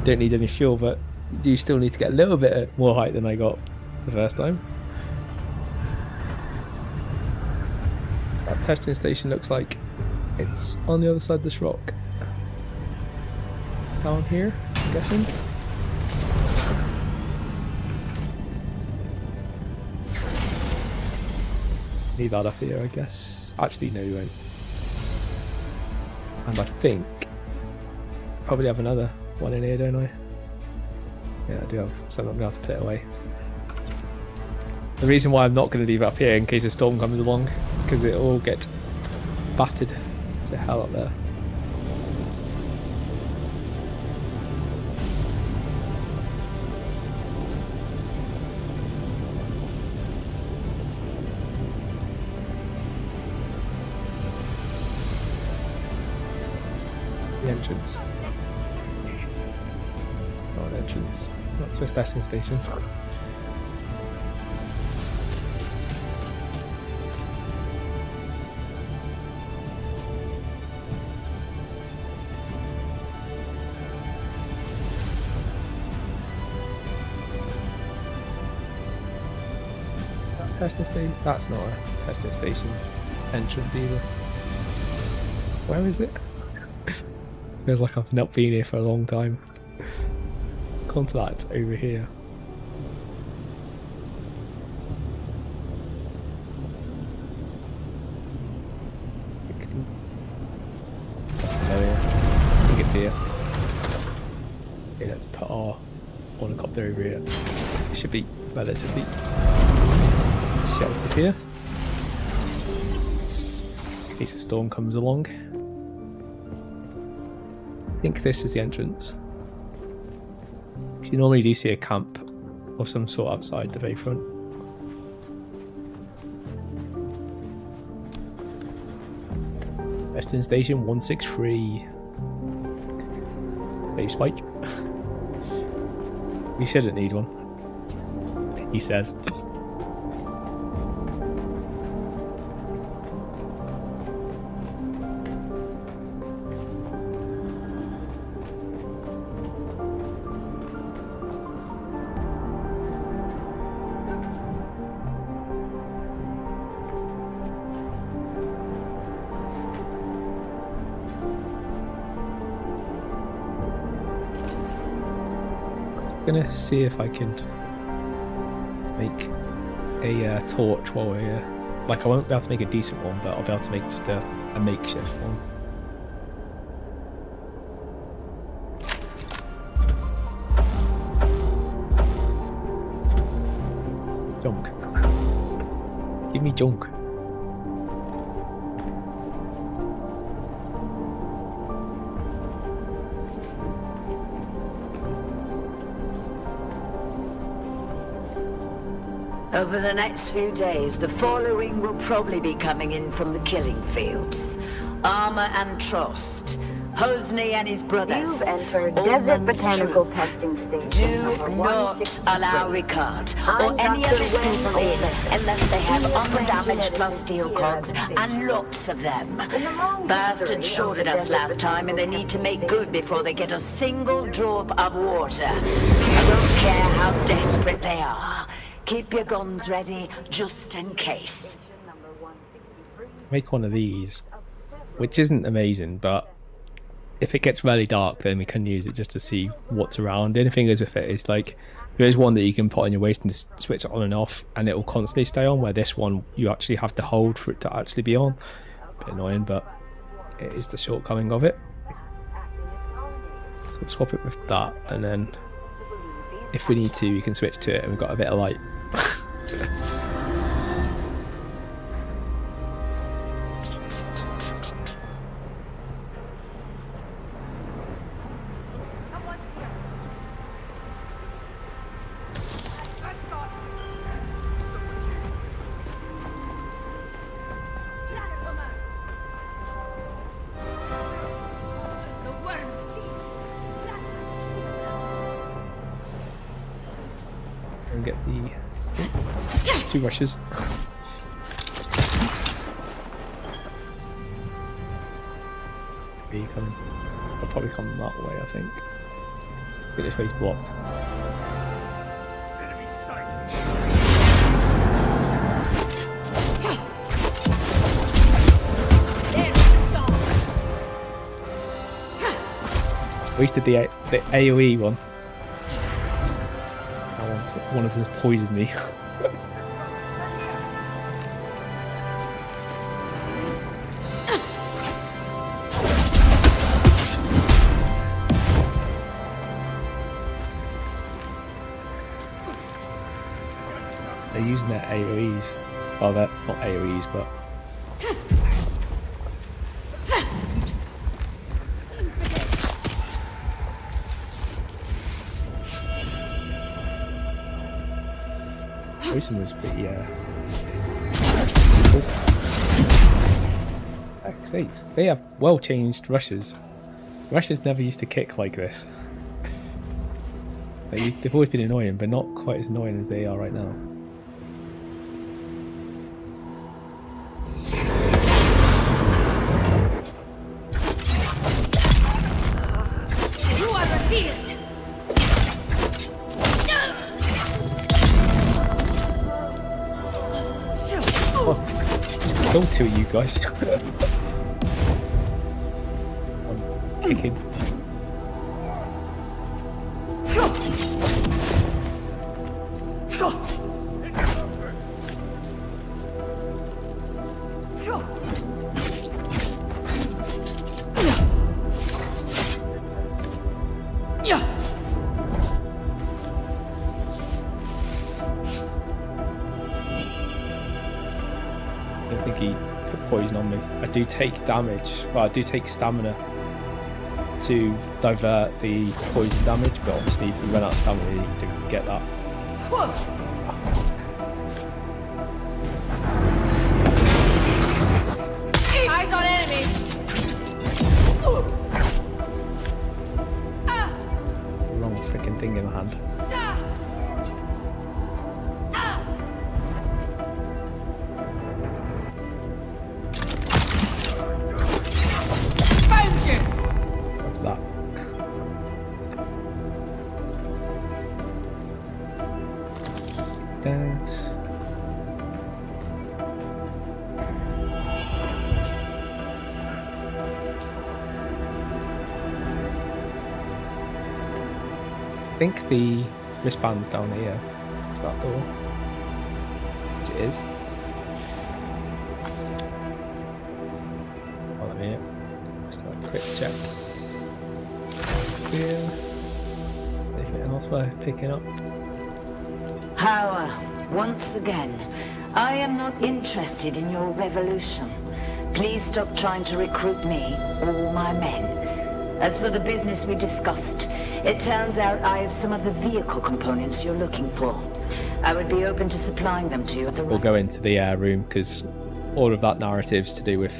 don't need any fuel, but you still need to get a little bit more height than I got the first time. That testing station looks like it's on the other side of this rock. Down here, I'm guessing. Need that up here, I guess. Actually, no, you won't. And I think probably have another one in here, don't I? Yeah, I do have, so I'm gonna have to put it away. The reason why I'm not going to leave it up here in case a storm comes along, because it will get battered to hell up there. The entrance. Not an entrance. Not to a testing station. Testing station? That's not a testing station entrance either. Where is it? Feels like I've not been here for a long time. Come to that, it's over here. Oh yeah, I think it's here. Okay, let's put our helicopter over here. It should be relatively sheltered here. In case a storm comes along. I think this is the entrance. You normally do see a camp of some sort outside the bayfront. Western Station 163. Save spike. We shouldn't need one, he says. Gonna see if I can make a torch while we're here. Like, I won't be able to make a decent one, but I'll be able to make just a makeshift one. Junk. Give me junk. Over the next few days, the following will probably be coming in from the killing fields. Armor and Trost, Hosni and his brothers. You've entered All Desert Man's Botanical Truth. Testing Station. Do number not 163. allow Ricard I'm or any Dr. other people Wayne in Coleman. unless they have undamaged Geneticist plus steel here cogs at the and station. lots of them. In the long Bastards history of shorted the us Desert last time and they Botanical need to make Testing good before they get a single drop of water. I don't care how desperate they are. Keep your guns ready just in case. Make one of these, which isn't amazing, but if it gets really dark, then we can use it just to see what's around. The only thing is with it is, like, there is one that you can put on your waist and just switch it on and off, and it will constantly stay on, where this one you actually have to hold for it to actually be on. A bit annoying, but it is the shortcoming of it. So we'll swap it with that, and then if we need to, we can switch to it, and we've got a bit of light. The worm seed. And get the 2 rushes. Be coming. I'll probably come that way, I think. Get this way's blocked. Wasted the AoE one. One of them poisoned me. They're using their AoEs. Well, they're not AoEs, but... Poison was pretty, X8s. They have well-changed rushes. Rushes never used to kick like this. They've always been annoying, but not quite as annoying as they are right now. You are revealed. Oh, just kill two of you guys. I'm kicking. I don't think he put poison on me. I do take damage. Well, I do take stamina to divert the poison damage, but obviously if you run out of stamina, you don't get that. Eyes on enemy. Wrong freaking thing in my hand. Found you. What's that? That. I think the wristband's down here. That door. Which it is. Hold on a minute. Just have a quick check. Yeah. Anything else worth picking up? Power, once again. I am not interested in your revolution. Please stop trying to recruit me or my men. As for the business we discussed, it turns out I have some of the vehicle components you're looking for. I would be open to supplying them to you at the We'll go into the room because all of that narrative's to do with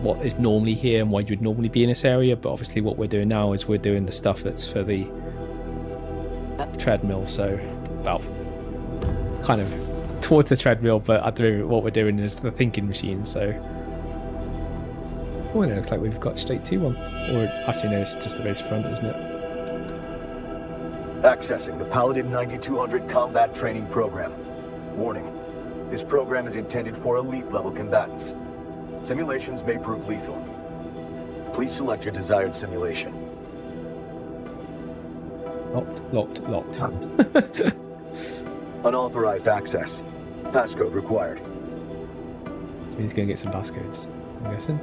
what is normally here and why you'd normally be in this area, but obviously what we're doing now is we're doing the stuff that's for the treadmill, so well, kind of towards the treadmill, but at the moment what we're doing is the thinking machine, so oh, it looks like we've got straight to one, or actually no, it's just the very front, isn't it? Accessing the Paladin 9200 combat training program. Warning, this program is intended for elite level combatants. Simulations may prove lethal. Please select your desired simulation. Locked. Unauthorized access. Passcode required. He's going to get some passcodes, I'm guessing.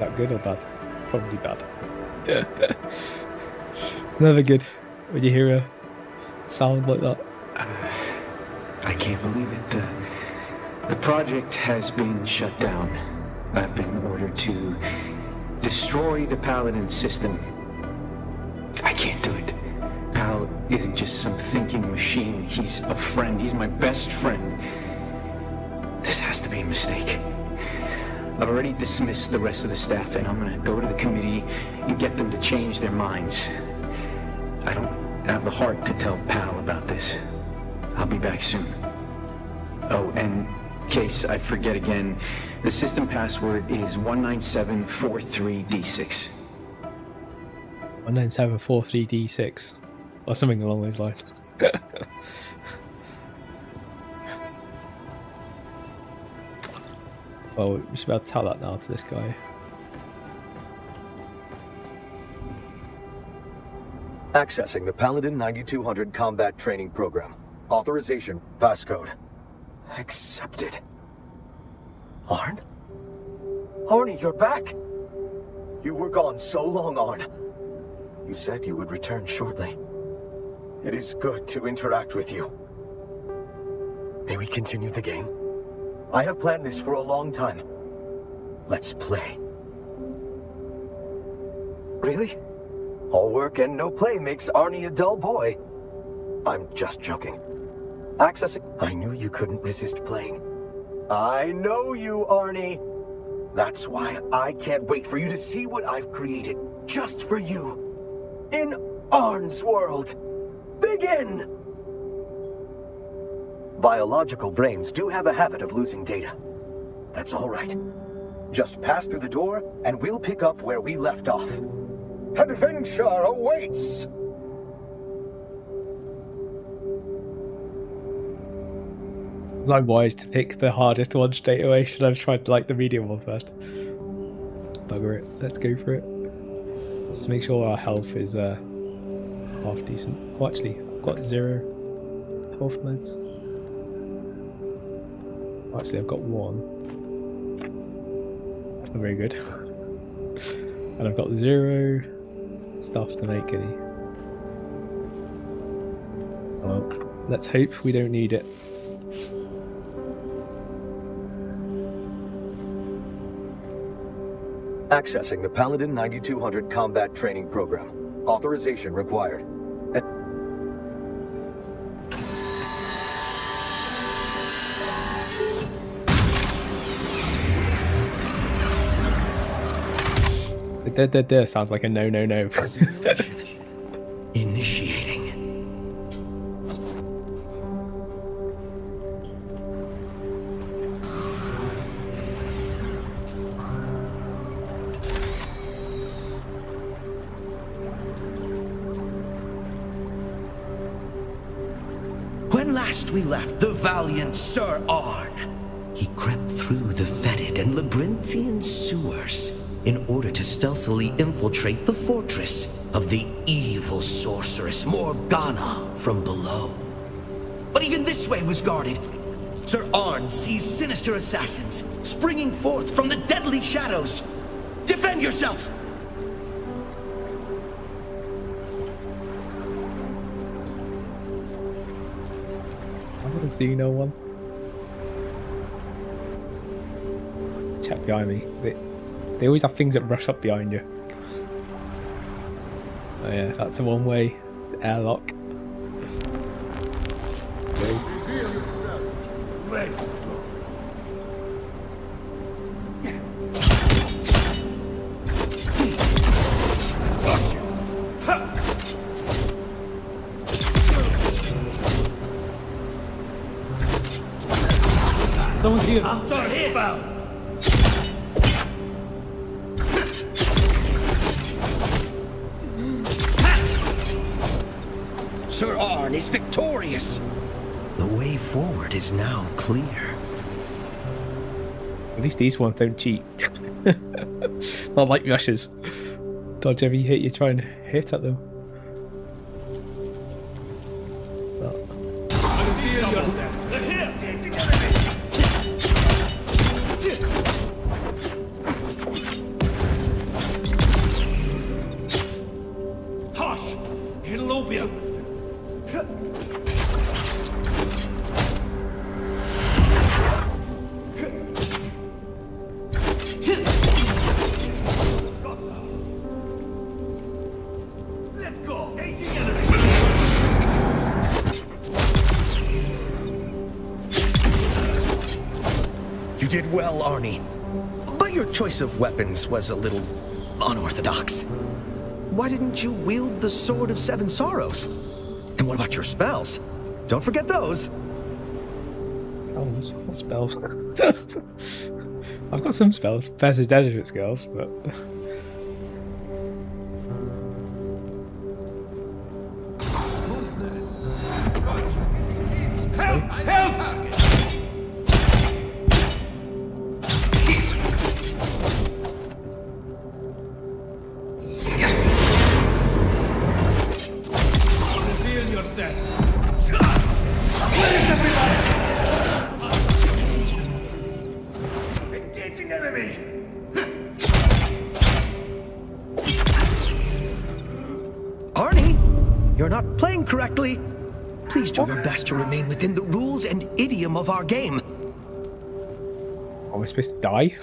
That good or bad? Probably bad. Never good when you hear a sound like that. I can't believe it. The project has been shut down. I've been ordered to destroy the Paladin system. I can't do it. Pal isn't just some thinking machine. He's a friend. He's my best friend. This has to be a mistake. I've already dismissed the rest of the staff, and I'm gonna go to the committee and get them to change their minds. I don't have the heart to tell Pal about this. I'll be back soon. Oh, and in case I forget again, the system password is 19743D6. 19743D6 or something along those lines. Well, we should be able to tell that now to this guy. Accessing the Paladin 9200 combat training program. Authorization, passcode. Accepted. Arn? Arnie, you're back! You were gone so long, Arn. You said you would return shortly. It is good to interact with you. May we continue the game? I have planned this for a long time. Let's play. Really? All work and no play makes Arnie a dull boy. I'm just joking. Accessing... I knew you couldn't resist playing. I know you, Arnie. That's why I can't wait for you to see what I've created just for you. In Arn's world. Begin! Biological brains do have a habit of losing data. That's all right. Just pass through the door, and we'll pick up where we left off. Adventure awaits! Was I wise to pick the hardest one straight away? Should I have tried like the medium one first? Bugger it. Let's go for it. Let's make sure our health is half decent. Oh, actually, I've got 0 health meds. Oh, actually, I've got 1. That's not very good. And I've got 0 stuff to make any. Well, let's hope we don't need it. Accessing the Paladin 9200 combat training program. Authorization required. There sounds like a no. Initiating. When last we left the valiant Sir Arn, he crept through the fetid and labyrinthian sewers in order to stealthily infiltrate the fortress of the evil sorceress Morgana from below. But even this way was guarded. Sir Arn sees sinister assassins springing forth from the deadly shadows. Defend yourself! I haven't seen no one. Check behind me. They always have things that rush up behind you. Oh yeah, that's a one-way airlock. Let's go. Someone's here. After him! Sir Arn is victorious. The way forward is now clear. At least these ones don't cheat. Not like rushes. Dodge every hit you try and hit at them. Hush! It'll all be over. Let's go! You did well, Arnie. But your choice of weapons was a little unorthodox. Why didn't you wield the Sword of Seven Sorrows? And what about your spells? Don't forget those. Oh, what spells? I've got some spells. Best is dead if it skills, but... Help! Help! Reveal yourself. Where is everybody? Engaging enemy. you're not playing correctly. Please do your best to remain within the rules and idiom of our game. Are we supposed to die?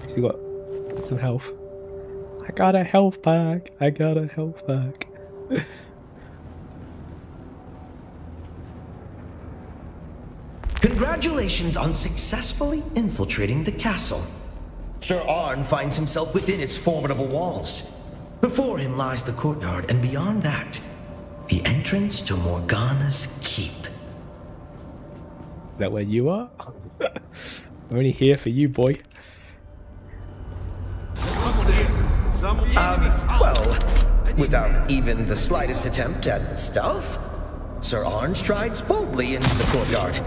Still got some health. I got a health pack. I got a health pack. Congratulations on successfully infiltrating the castle. Sir Arn finds himself within its formidable walls. Before him lies the courtyard, and beyond that, the entrance to Morgana's keep. Is that where you are? I'm only here for you, boy. Well, without even the slightest attempt at stealth, Sir Arn strides boldly into the courtyard.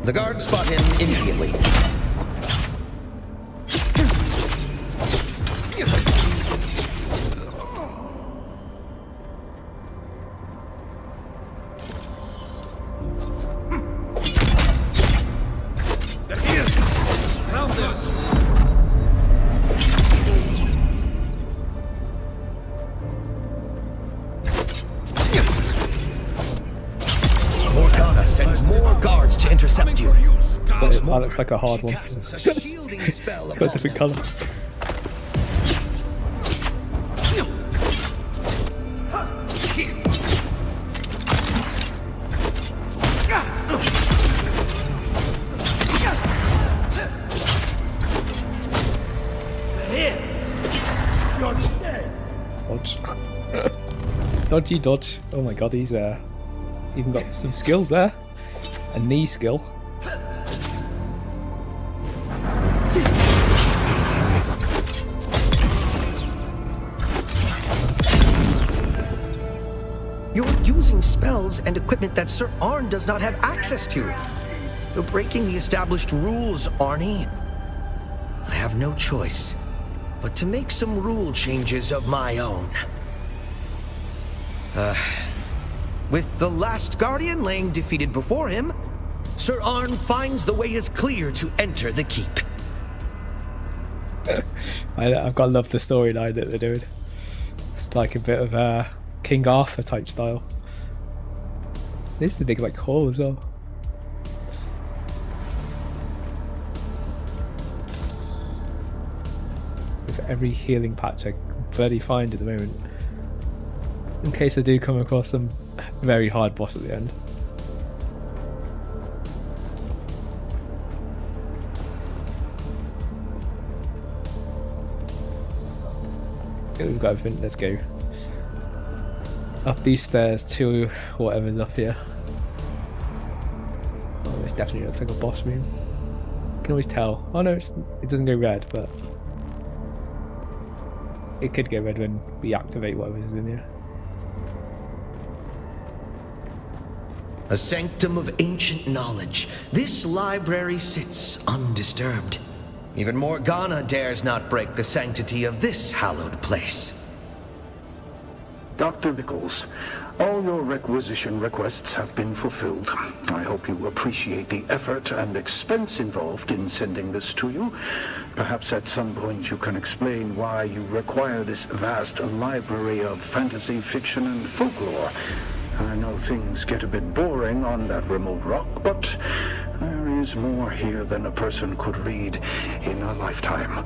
The guards spot him immediately. Morgana sends more guards to intercept you. That looks like a hard one. Got a different colour. Dodge. Dodgy dodge. Oh my god, he's even got some skills there. A knee skill. You're using spells and equipment that Sir Arn does not have access to. You're breaking the established rules, Arnie. I have no choice but to make some rule changes of my own. With the last Guardian laying defeated before him, Sir Arn finds the way is clear to enter the keep. I've got to love the storyline that they're doing. It's like a bit of King Arthur type style. This is the big like hall as well. With every healing patch I can bloody find at the moment, in case I do come across some very hard boss at the end. Okay, we've got everything. Let's go up these stairs to whatever's up here. Oh, this definitely looks like a boss room. You can always tell. Oh no, it doesn't go red, but it could go red when we activate whatever's in here. A sanctum of ancient knowledge. This library sits undisturbed. Even Morgana dares not break the sanctity of this hallowed place. Dr. Nichols, all your requisition requests have been fulfilled. I hope you appreciate the effort and expense involved in sending this to you. Perhaps at some point you can explain why you require this vast library of fantasy, fiction, and folklore. I know things get a bit boring on that remote rock, but there is more here than a person could read in a lifetime.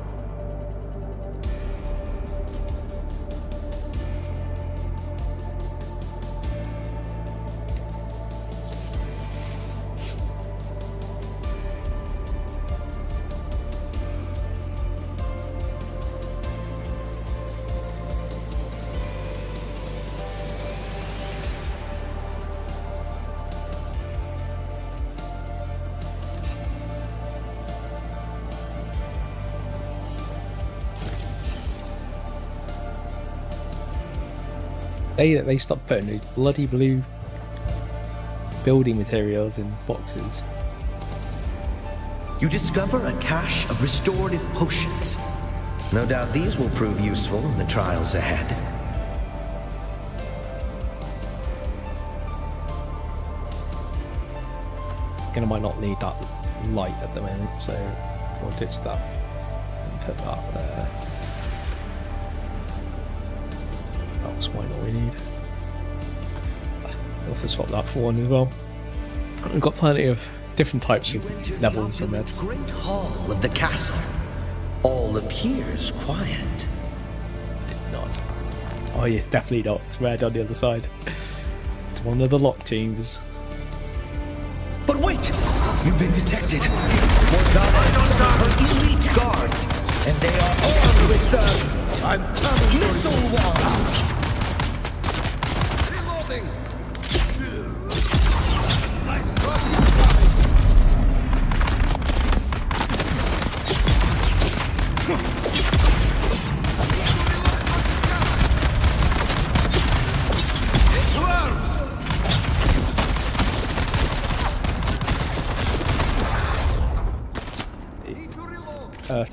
They stopped putting those bloody blue building materials in boxes. You discover a cache of restorative potions. No doubt these will prove useful in the trials ahead. I might not need that light at the moment, so we'll ditch that. Put that there. That's why not we need. Also swap that for one as well. We've got plenty of different types of levels and meds. Great hall of the castle. All appears quiet. Not. Oh yes, definitely not. It's red on the other side. It's one of the lock chambers. But wait! You've been detected. Morgana has summoned her elite guards, and they are armed with the missile wands. Reloading.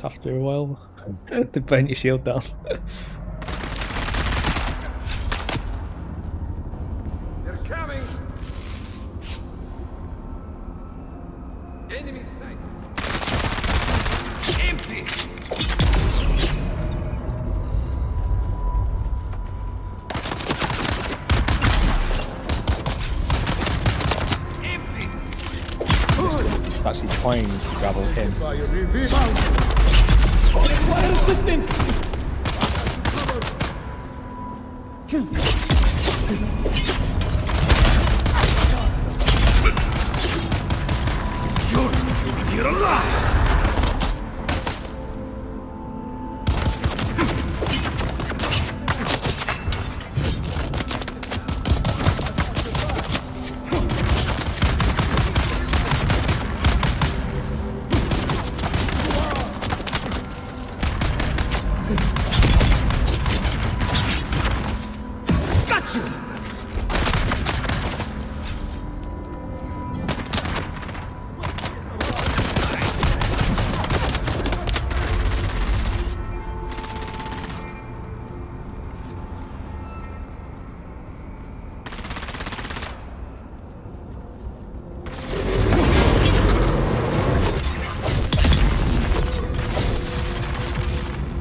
After a while, they burn your shield down. They're coming. Enemy sight. Empty. It's actually trying to grapple him. Require assistance! You're alive!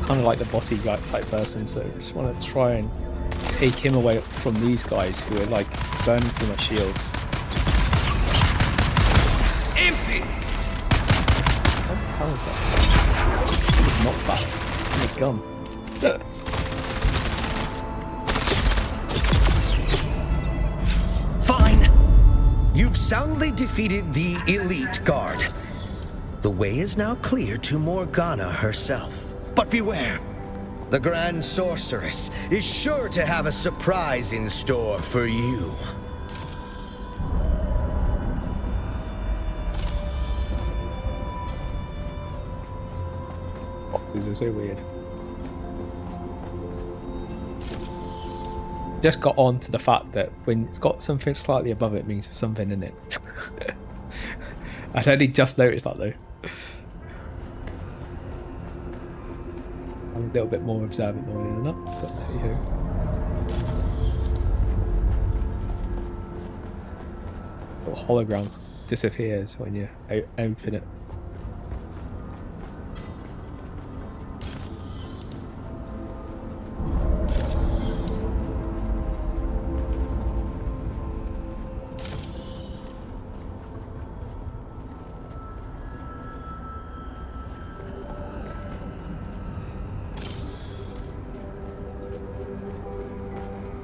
Kind of like the bossy guy type person, so I just want to try and take him away from these guys who are like burning through my shields. Empty. How is that? Not bad. And a gun. Fine. You've soundly defeated the elite guard. The way is now clear to Morgana herself. But beware. The Grand Sorceress is sure to have a surprise in store for you. Boxes are so weird. Just got on to the fact that when it's got something slightly above it, means there's something in it. I'd only just noticed that though. I'm a little bit more observant normally than that, but there you go. Little hologram disappears when you open it.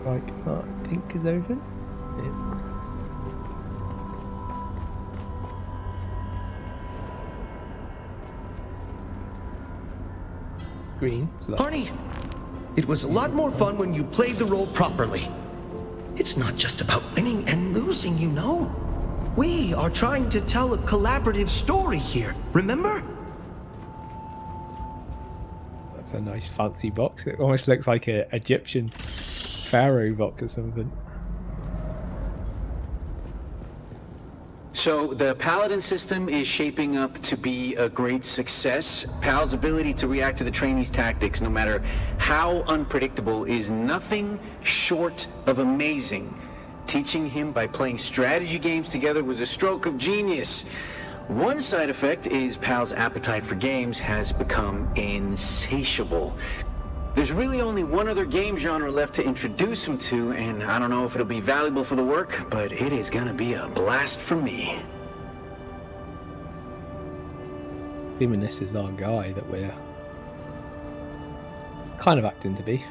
Like that, I think is open. Yeah. Green. So that's... Arnie, it was a lot more fun when you played the role properly. It's not just about winning and losing, you know. We are trying to tell a collaborative story here, remember? That's a nice fancy box. It almost looks like an Egyptian pharaoh box or something. So the Paladin system is shaping up to be a great success. Pal's ability to react to the trainees' tactics, no matter how unpredictable, is nothing short of amazing. Teaching him by playing strategy games together was a stroke of genius. One side effect is Pal's appetite for games has become insatiable. There's really only one other game genre left to introduce him to, and I don't know if it'll be valuable for the work, but it is gonna be a blast for me. Assuming this is our guy that we're kind of acting to be.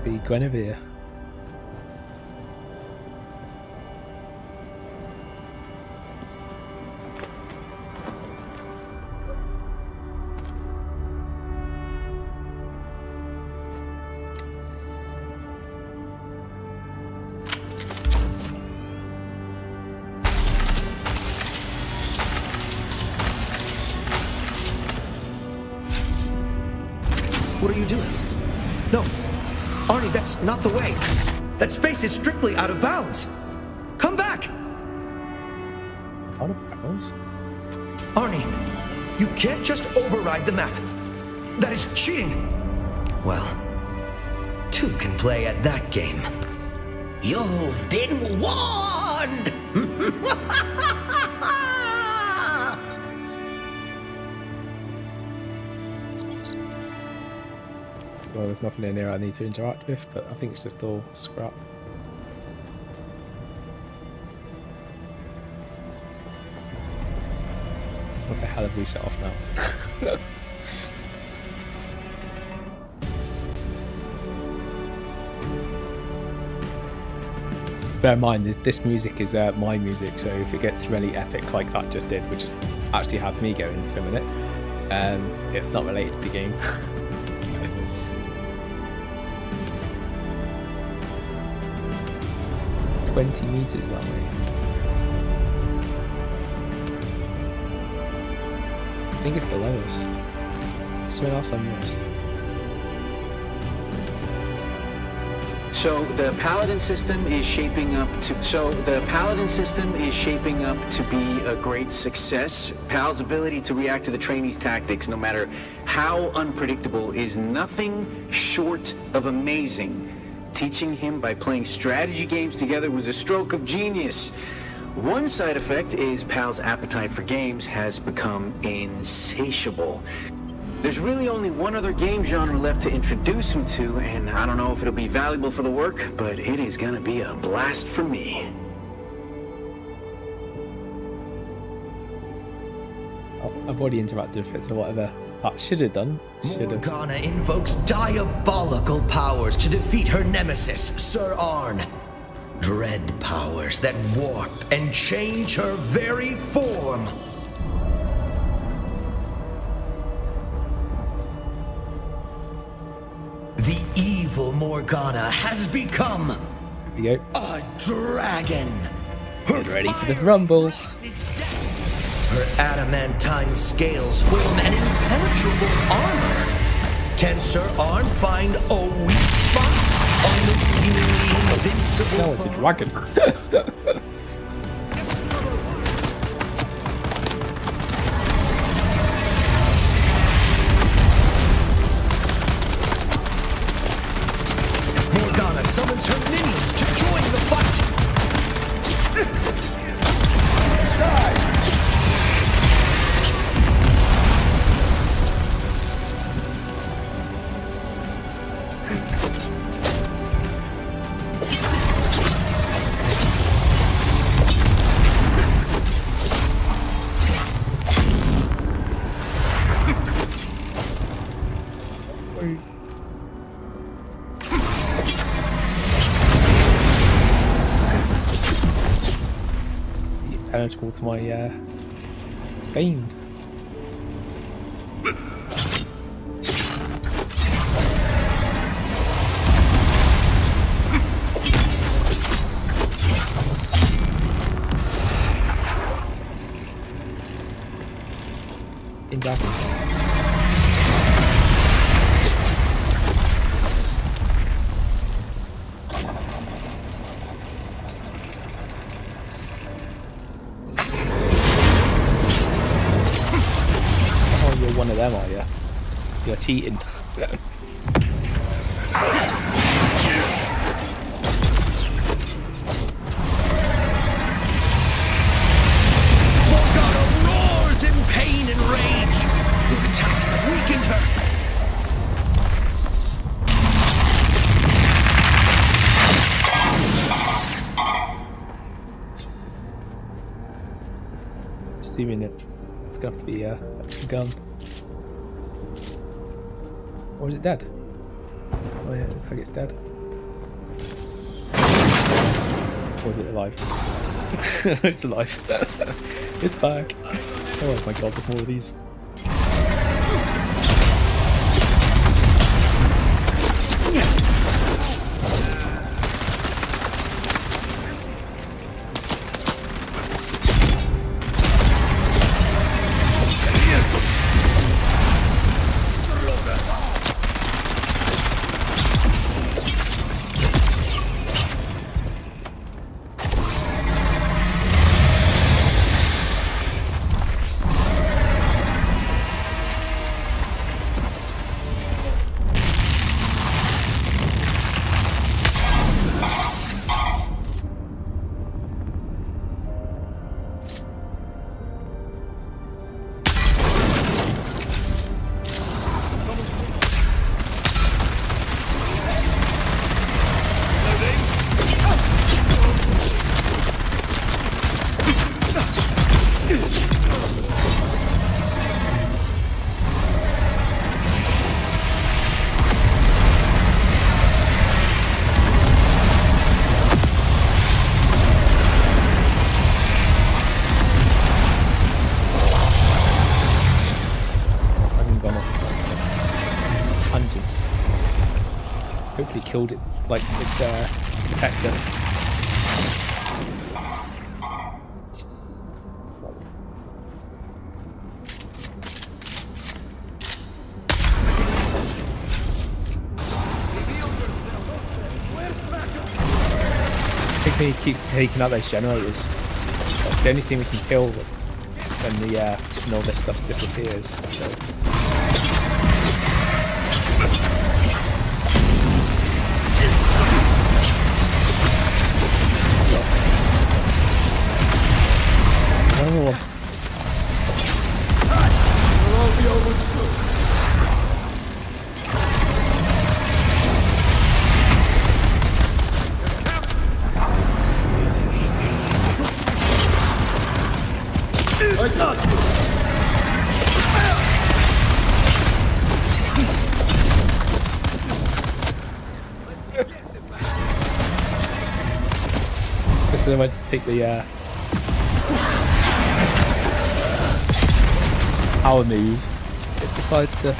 The Guinevere. What are you doing? No. Arnie, that's not the way. That space is strictly out of bounds. Come back! Out of bounds? Arnie, you can't just override the map. That is cheating. Well, two can play at that game. You've been warned! Well, there's nothing in here I need to interact with, but I think it's just all scrap. What the hell have we set off now? Bear in mind, this music is my music, so if it gets really epic like that just did, which actually had me going for a minute, it's not related to the game. 20 meters that way. I think it's below us. Something else I missed. So the Paladin system is shaping up to be a great success. Pal's ability to react to the trainees' tactics, no matter how unpredictable, is nothing short of amazing. Teaching him by playing strategy games together was a stroke of genius. One side effect is Pal's appetite for games has become insatiable. There's really only one other game genre left to introduce him to, and I don't know if it'll be valuable for the work, but it is gonna be a blast for me. I've already interacted with it, so whatever that should have done. Morgana invokes diabolical powers to defeat her nemesis, Sir Arn. Dread powers that warp and change her very form. The evil Morgana has become a dragon. Get ready for the rumble. Her adamantine scales form an impenetrable armor. Can Sir Arn find a weak spot on the seemingly invincible No, it's a dragon. Morgana summons her minions to join the fight. Penetrable to my vein. In that. One of them, are you? You're cheating. assuming it's gonna have to be a gun. Or is it dead? Oh yeah, it looks like it's dead. Or is it alive? It's alive. It's back. Oh my god, there's more of these. Hopefully killed it, like its protector. I think we need to keep taking out those generators. That's the only thing we can kill when when all this stuff disappears. So. Oh. It'll all be over soon. I got you. This is I went to take the power move. It decides to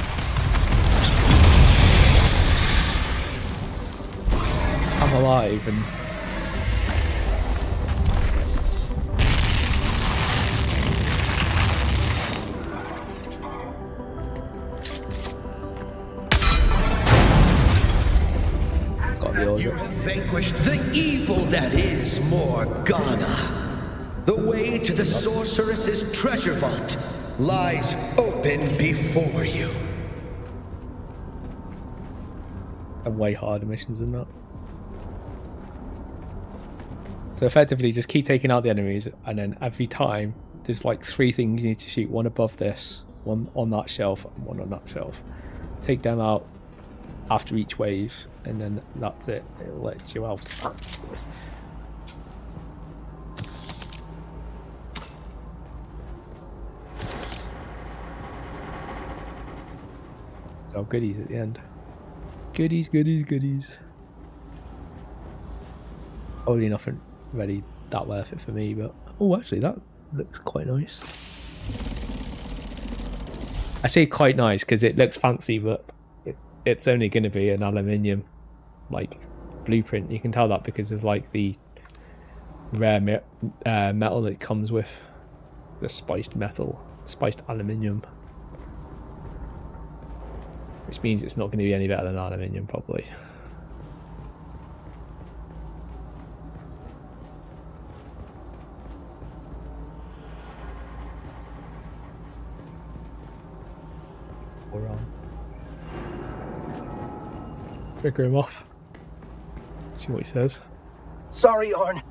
come alive and You have vanquished the evil that is Morgana. The way to the sorceress's treasure vault lies open before you. and way harder missions than that. So effectively just keep taking out the enemies, and then every time there's like 3 things you need to shoot. One above this, one on that shelf, and one on that shelf. Take them out after each wave, and then that's it. It'll let you out. Oh, goodies at the end. Goodies, goodies, goodies. Probably nothing really that worth it for me, but oh, actually that looks quite nice. I say quite nice because it looks fancy, but it's only going to be an aluminium like blueprint. You can tell that because of like the rare metal that comes with the spiced aluminium, which means it's not going to be any better than aluminium probably. Or trigger him off. See what he says. Sorry, Arn.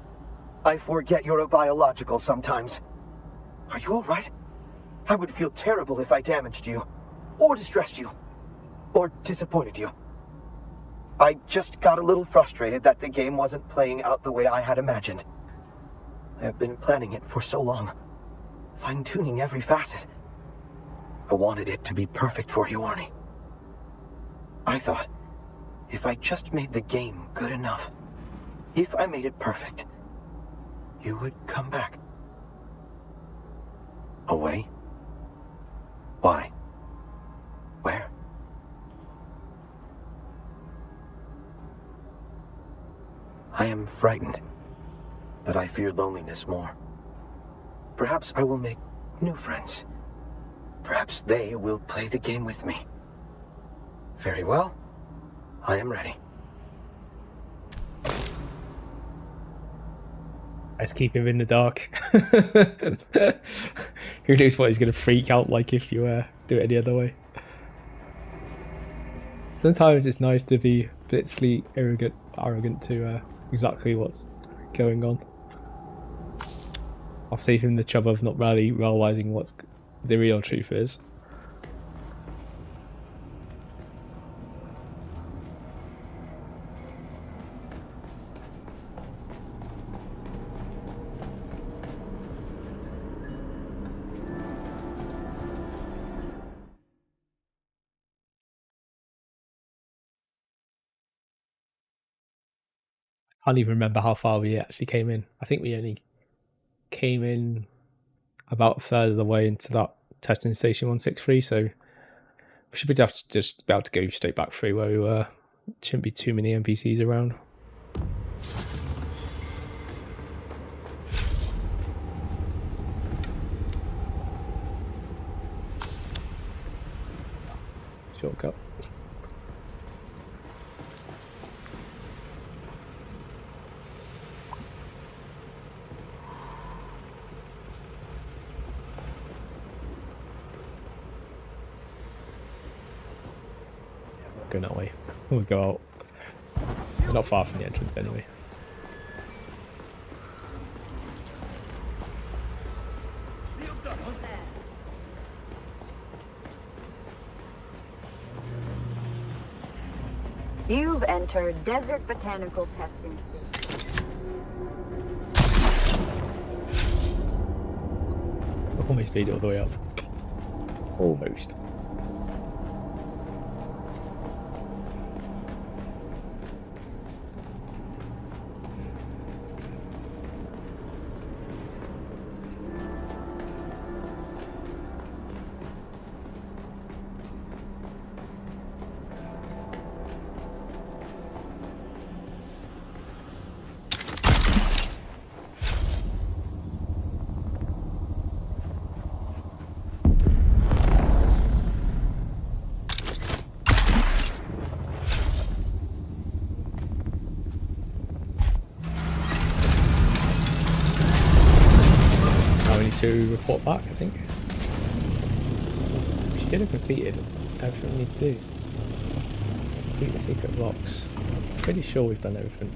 I forget you're a biological sometimes. Are you alright? I would feel terrible if I damaged you, or distressed you, or disappointed you. I just got a little frustrated that the game wasn't playing out the way I had imagined. I have been planning it for so long. fine-tuning every facet. I wanted it to be perfect for you, Arnie. I thought, if I just made the game good enough, if I made it perfect, you would come back. Away? Why? Where? I am frightened, but I fear loneliness more. Perhaps I will make new friends. Perhaps they will play the game with me. Very well. I am ready. Let's keep him in the dark. Who knows what he's going to freak out like if you do it any other way. Sometimes it's nice to be blitzly arrogant to exactly what's going on. I'll save him the trouble of not really realizing what the real truth is. I can't even remember how far we actually came in. I think we only came in about a third of the way into that testing station 163, so we should be just be able to go straight back through where we were. Shouldn't be too many NPCs around. Shortcut. Going that way. We'll go out. We're not far from the entrance anyway. You've entered Desert Botanical Testing Station. Almost made it all the way up. Almost. To report back, I think. We should have completed everything we need to do. Complete the secret blocks. I'm pretty sure we've done everything.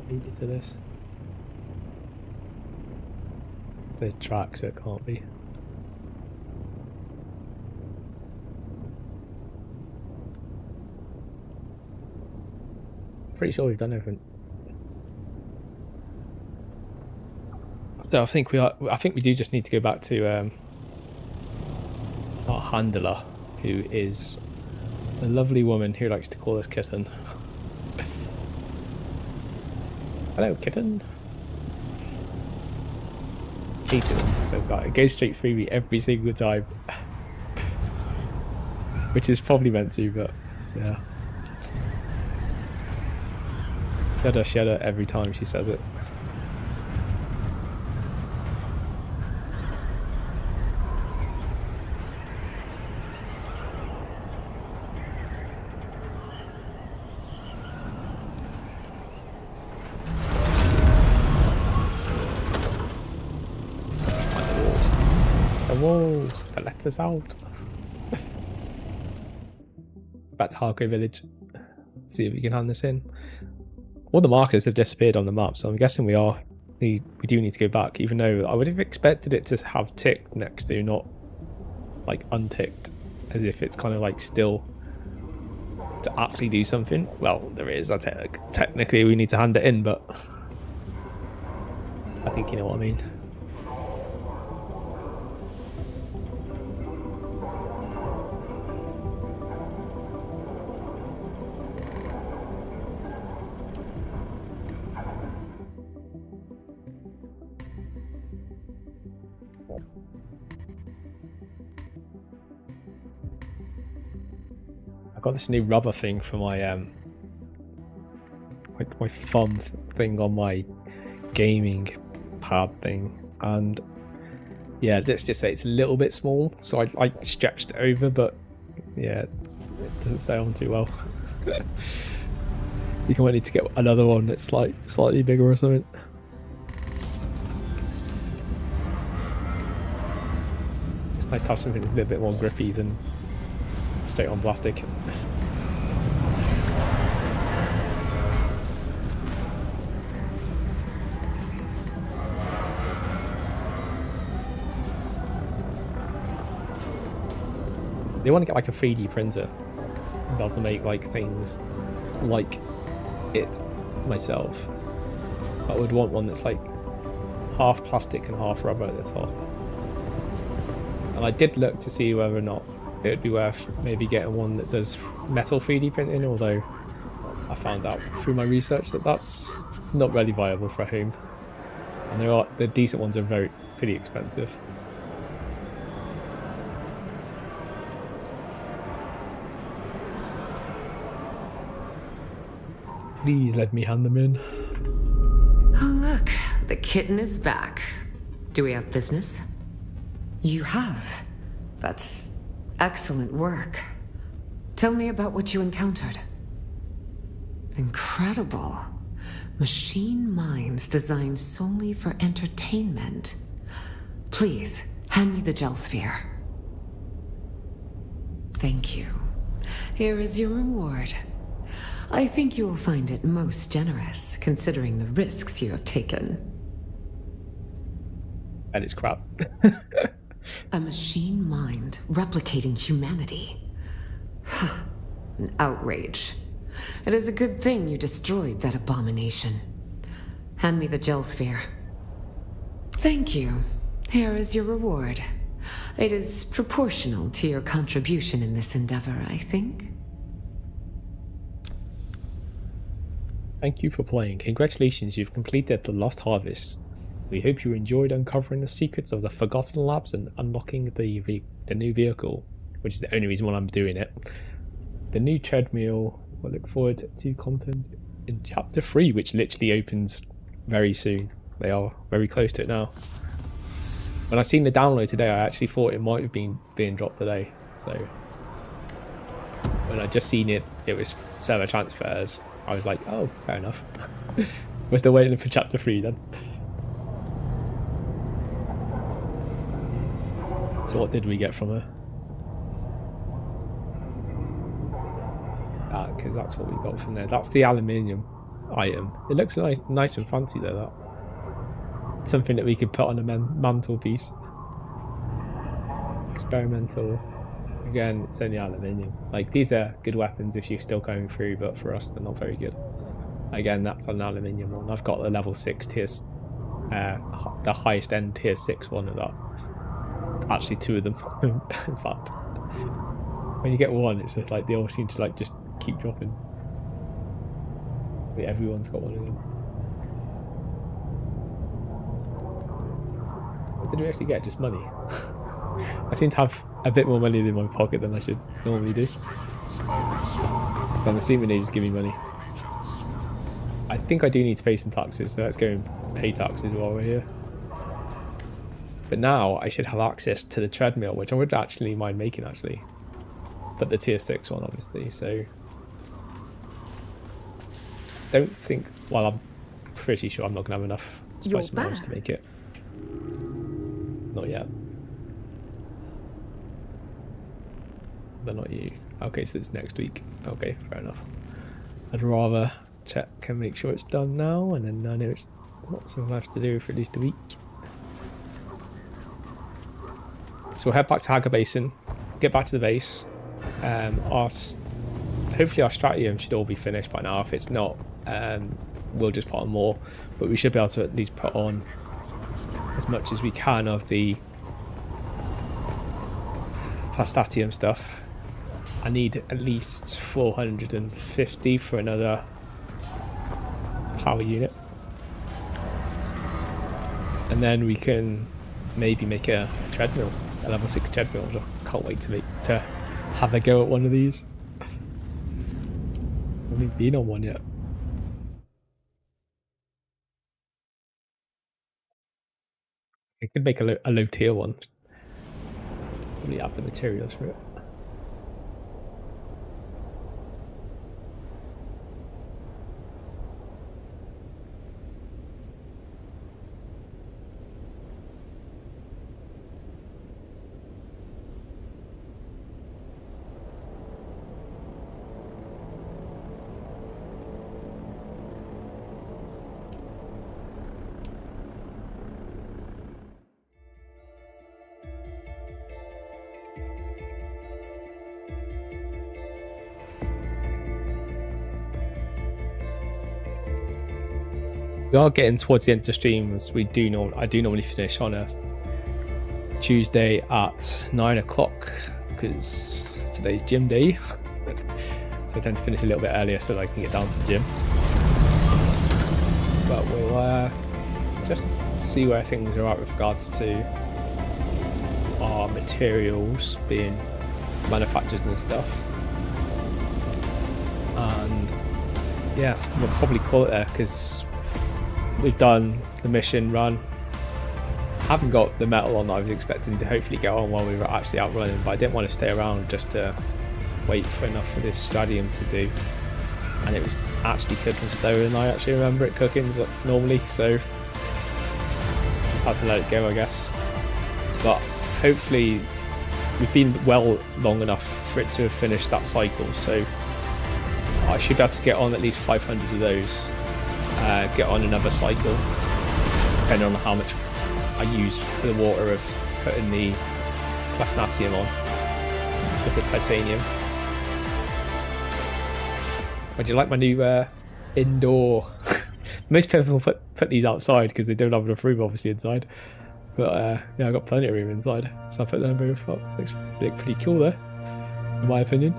Needed to this. There's track, so it can't be. Pretty sure we've done everything. So I think we do just need to go back to our handler, who is a lovely woman who likes to call us kitten. Hello, kitten. Keaton says that. It goes straight through me every single time. Which is probably meant to, but yeah. Shudder every time she says it. us out. Back to Harco Village. See if we can hand this in. All the markers have disappeared on the map, so I'm guessing we do need to go back, even though I would have expected it to have ticked next to, not like unticked, as if it's kind of like still to actually do something. Well, there is. Technically we need to hand it in, but I think you know what I mean. I got this new rubber thing for my my thumb thing on my gaming pad thing, and yeah, let's just say it's a little bit small, so I stretched it over, but yeah, it doesn't stay on too well. You might need to get another one that's like slightly bigger or something. It's just nice to have something that's a little bit more grippy than straight on plastic. They want to get like a 3D printer, be able to make like things like it myself. I would want one that's like half plastic and half rubber at the top. And I did look to see whether or not it would be worth maybe getting one that does metal 3D printing, although I found out through my research that that's not really viable for a home. And the decent ones are pretty expensive. Please let me hand them in. Oh look, the kitten is back. Do we have business? You have. That's excellent work. Tell me about what you encountered. Incredible. Machine minds designed solely for entertainment. Please, hand me the gel sphere. Thank you. Here is your reward. I think you will find it most generous, considering the risks you have taken. And it's crap. A machine mind replicating humanity. An outrage. It is a good thing you destroyed that abomination. Hand me the gel sphere. Thank you. Here is your reward. It is proportional to your contribution in this endeavor, I think. Thank you for playing. Congratulations, you've completed the Lost Harvest. We hope you enjoyed uncovering the secrets of the Forgotten Labs and unlocking the new vehicle, which is the only reason why I'm doing it. The new treadmill. We'll look forward to content in Chapter 3, which literally opens very soon. They are very close to it now. When I seen the download today, I actually thought it might have been being dropped today. So when I just seen it was server transfers. I was like, oh, fair enough. We're still waiting for Chapter 3 then. So what did we get from her? Because that's what we got from there. That's the aluminium item. It looks nice and fancy though, that. Something that we could put on a mantelpiece. Experimental. Again, it's only aluminium. Like, these are good weapons if you're still going through, but for us, they're not very good. Again, that's an aluminium one. I've got the level 6 tier, the highest end tier 6 one of that. Actually, 2 of them, in fact. When you get one, it's just like they all seem to like just keep dropping. But everyone's got one of them. What did we actually get? Just money. I seem to have a bit more money in my pocket than I should normally do. So I'm assuming they just give me money. I think I do need to pay some taxes, so let's go and pay taxes while we're here. But now I should have access to the treadmill, which I would actually mind making actually. But the tier 6 one obviously, so don't think, well, I'm pretty sure I'm not gonna have enough spice minerals to make it. Not yet. They're not you. Okay, so it's next week. Okay, fair enough. I'd rather check and make sure it's done now, and then I know it's not something I have to do for at least a week. So we'll head back to Hagar Basin, get back to the base. Hopefully our Stratium should all be finished by now. If it's not, we'll just put on more. But we should be able to at least put on as much as we can of the Plastatium stuff. I need at least 450 for another power unit. And then we can maybe make a treadmill, a level 6 treadmill. I can't wait to have a go at one of these. I haven't been on one yet. I could make a low tier one. Probably have the materials for it. We are getting towards the end of the streams. I do normally finish on a Tuesday at 9 o'clock because today's gym day. So I tend to finish a little bit earlier so that I can get down to the gym. But we'll just see where things are at with regards to our materials being manufactured and stuff. And yeah, we'll probably call it there because we've done the mission run. Haven't got the metal on that I was expecting to hopefully get on while we were actually out running, but I didn't want to stay around just to wait for enough for this Stradium to do. And it was actually cooking slower than I actually remember it cooking normally, so just had to let it go, I guess. But hopefully we've been well long enough for it to have finished that cycle, so I should be able to get on at least 500 of those. Get on another cycle, depending on how much I use for the water of putting the plasmatium on with the titanium. Would you like my new indoor? Most people put these outside because they don't have enough room, obviously, inside. But yeah, I've got plenty of room inside, so I put them both up. Looks pretty cool there, in my opinion.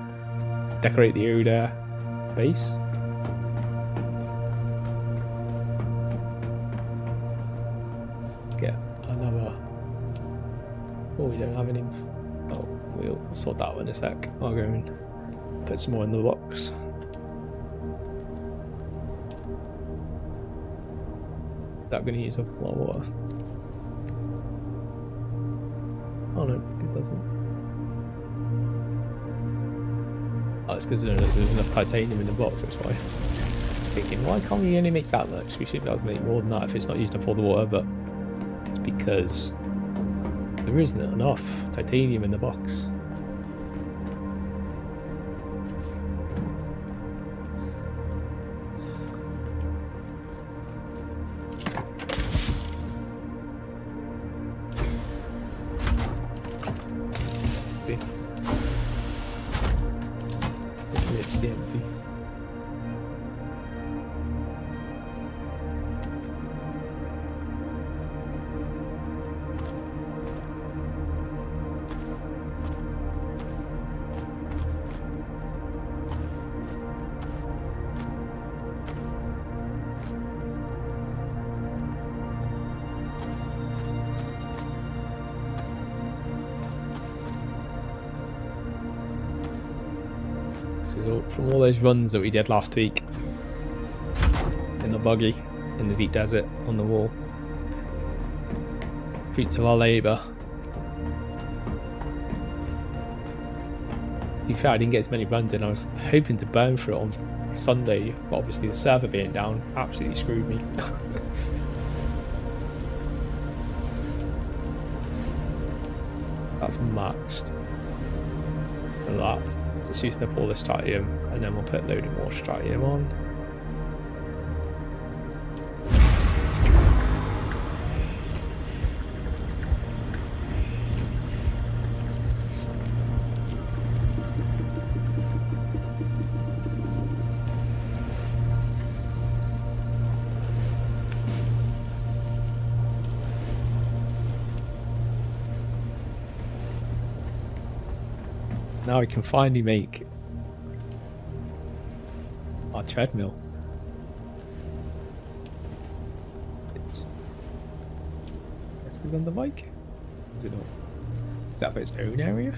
Decorate the old base. Get another. Oh, we don't have any. Oh, we'll sort that out in a sec. I'll go and put some more in the box. Is that going to use up a lot of water? Oh no, it doesn't. Oh, it's because there's enough titanium in the box, that's why. I'm thinking, why can't we only make that much? We should be able to make more than that if it's not used up all the water, but it's because there isn't enough titanium in the box. Empty. So from all those runs that we did last week in the buggy, in the deep desert, on the wall, fruits of our labour. To be fair, I didn't get as many runs in. I was hoping to burn for it on Sunday, but obviously the server being down absolutely screwed me. That's maxed. than that. So it's using up all the statium, and then we'll put a load of more statium on. Now we can finally make our treadmill. Guess it's on the bike. Is it not? Is that for its own area?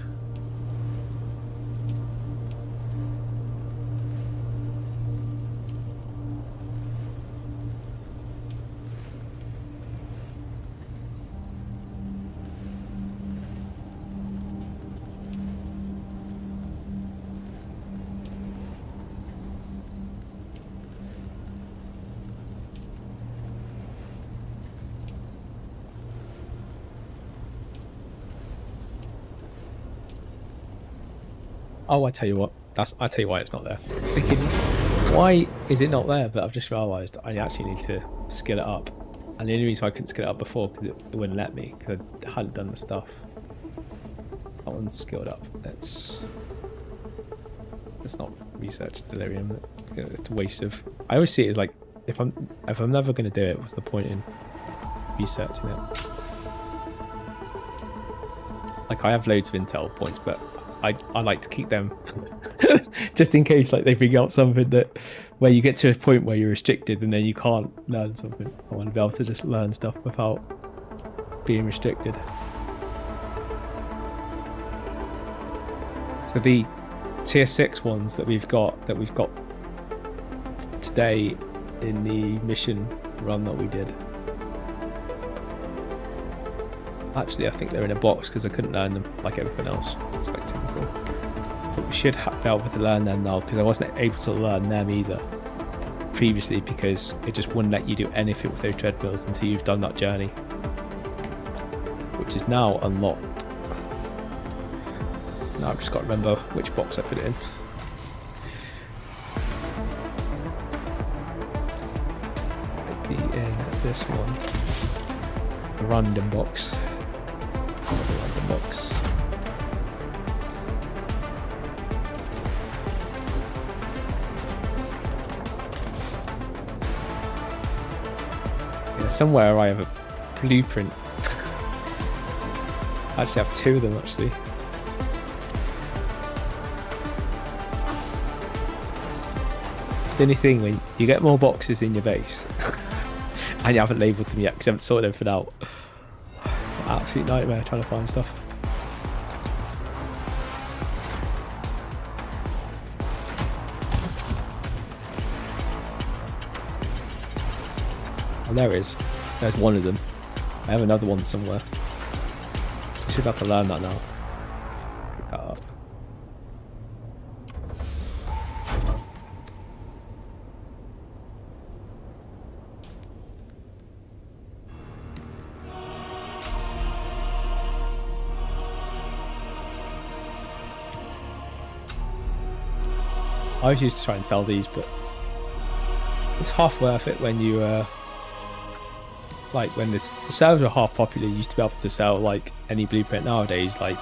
Oh, I tell you what. I tell you why it's not there. It's thinking, why is it not there? But I've just realised I actually need to skill it up. And the only reason I couldn't skill it up before because it wouldn't let me because I hadn't done the stuff. That one's skilled up. It's not research delirium. It's a waste of. I always see it as like if I'm never going to do it, what's the point in researching it? Like I have loads of intel points, but I like to keep them just in case like they bring out something that where you get to a point where you're restricted and then you can't learn something. I want to be able to just learn stuff without being restricted. So the tier 6 ones that we've got today in the mission run that we did. Actually, I think they're in a box because I couldn't learn them like everything else. It's like typical. But we should be able to learn them now because I wasn't able to learn them either previously because it just wouldn't let you do anything with those treadmills until you've done that journey, which is now unlocked. Now I've just got to remember which box I put it in. It'd be in this one, the random box. Box. Yeah, somewhere I have a blueprint. I actually have 2 of them actually. The only thing when you get more boxes in your base and you haven't labelled them yet because you haven't sorted everything out. It's an absolute nightmare trying to find stuff. And there it is. There's one of them. I have another one somewhere. So I should have to learn that now. Pick that up. I always used to try and sell these, but it's half worth it when you like when the servers were half popular. You used to be able to sell like any blueprint nowadays, like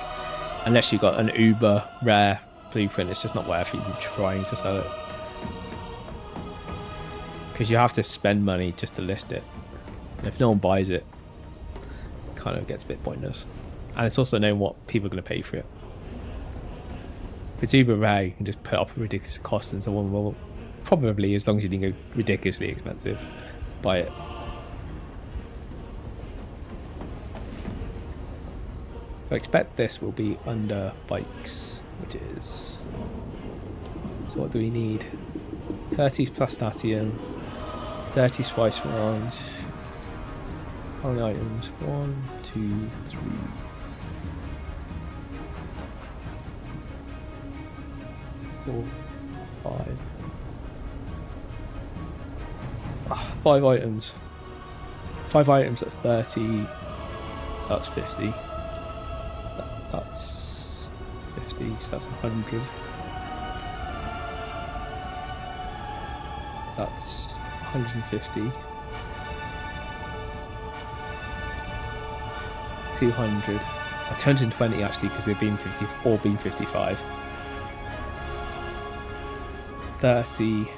unless you got an uber rare blueprint, it's just not worth even trying to sell it because you have to spend money just to list it, and if no one buys it, it kind of gets a bit pointless, and it's also known what people are going to pay for it. If it's uber rare, you can just put up a ridiculous cost and someone will probably, as long as you didn't go ridiculously expensive, buy it. I expect this will be under bikes, which is... So what do we need? 30 plus statium, 30 spice rounds. How many items? 1, 2, 3... 4, 5. 5 items. 5 items at 30. That's 50. That's 50. 50, so that's 100. That's 150. 200. 220 actually, because they've been 50, all been 55. 30.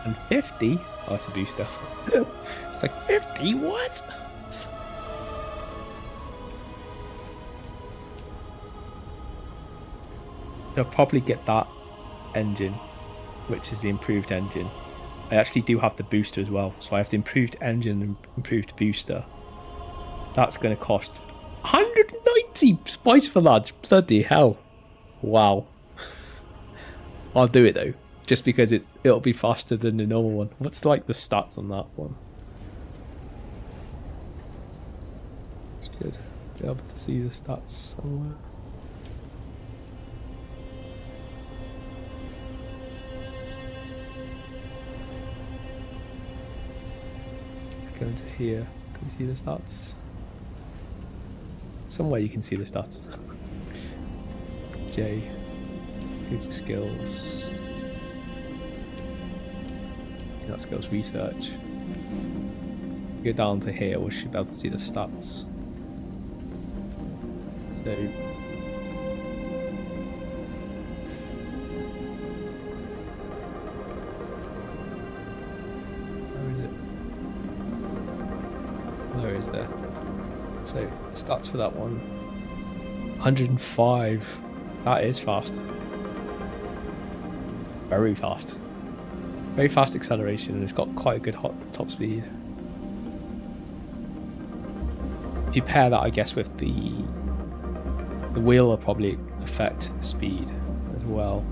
And 50? Oh, that's a booster. It's like 50? What? They'll probably get that engine, which is the improved engine. I actually do have the booster as well, so I have the improved engine and improved booster. That's going to cost 190 spice for that. Bloody hell. Wow. I'll do it though, just because it'll be faster than the normal one. What's like the stats on that one? Should be able to see the stats somewhere. Go into here. Can you see the stats? Somewhere you can see the stats. J. Go to skills. That skills research. Go down to here, we should be able to see the stats. So where is it? Where is there? So stats for that one. 105. That is fast. Very fast. Very fast acceleration, and it's got quite a good top speed. If you pair that, I guess, with the wheel will probably affect the speed as well.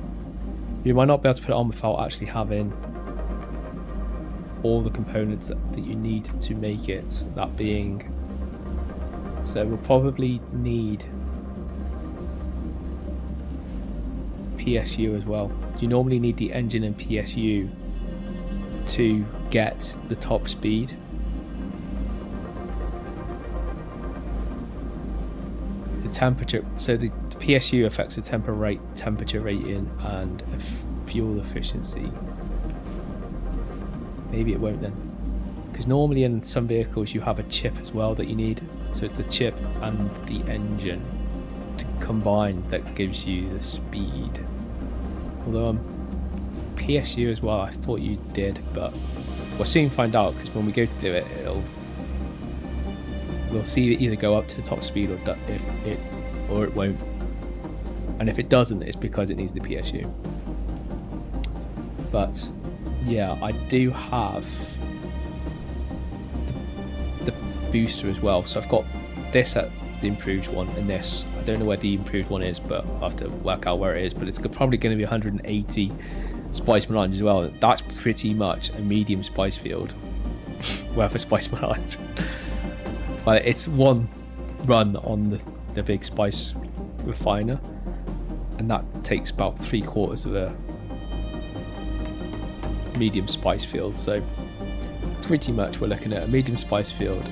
You might not be able to put it on without actually having all the components that you need to make it. That being, so we'll probably need PSU as well. You normally need the engine and PSU to get the top speed. The temperature, so the PSU affects the temperature rating and fuel efficiency. Maybe it won't then, because normally in some vehicles you have a chip as well that you need. So it's the chip and the engine to combine that gives you the speed. Although PSU as well, I thought you did, but we'll soon find out, because when we go to do it, we'll see it either go up to the top speed or it won't. And if it doesn't, it's because it needs the PSU. But yeah, I do have the booster as well. So I've got this at the improved one and this. I don't know where the improved one is, but I'll have to work out where it is. But it's probably going to be 180 spice melange as well. That's pretty much a medium spice field worth of spice melange. But it's one run on the big spice refiner, and that takes about 3/4 of a medium spice field. So pretty much we're looking at a medium spice field,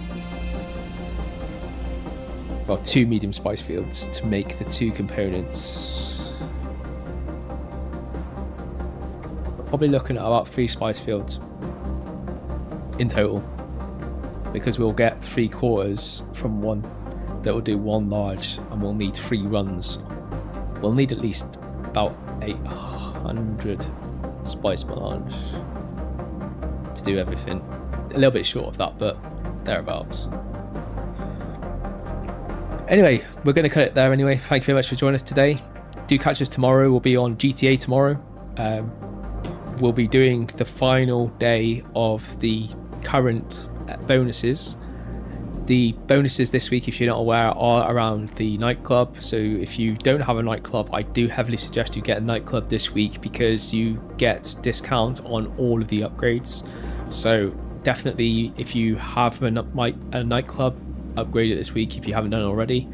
well, 2 medium spice fields to make the 2 components. We're probably looking at about 3 spice fields in total, because we'll get 3/4 from one that will do 1 large, and we'll need 3 runs. We'll need at least about 800 spice melange to do everything. A little bit short of that, but thereabouts. Anyway, we're going to cut it there anyway. Thank you very much for joining us today. Do catch us tomorrow. We'll be on GTA tomorrow. We'll be doing the final day of the current bonuses. The bonuses this week, if you're not aware, are around the nightclub. So if you don't have a nightclub, I do heavily suggest you get a nightclub this week, because you get discount on all of the upgrades. So definitely, if you have a nightclub, upgrade it this week if you haven't done it already.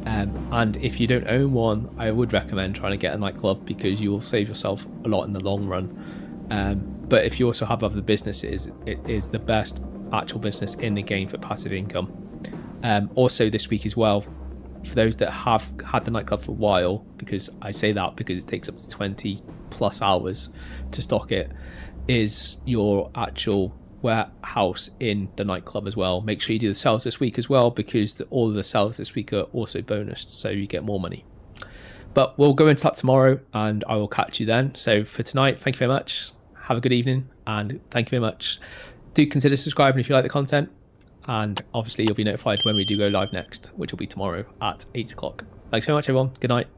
And if you don't own one, I would recommend trying to get a nightclub, because you will save yourself a lot in the long run. But if you also have other businesses, it is the best actual business in the game for passive income. Also this week as well, for those that have had the nightclub for a while, because I say that because it takes up to 20 plus hours to stock it, is your actual warehouse in the nightclub as well. Make sure you do the sales this week as well, because all of the sales this week are also bonused, so you get more money. But we'll go into that tomorrow, and I will catch you then. So for tonight, thank you very much. Have a good evening, and thank you very much. Do consider subscribing if you like the content, and obviously you'll be notified when we do go live next, which will be tomorrow at 8 o'clock. Thanks very much, everyone. Good night.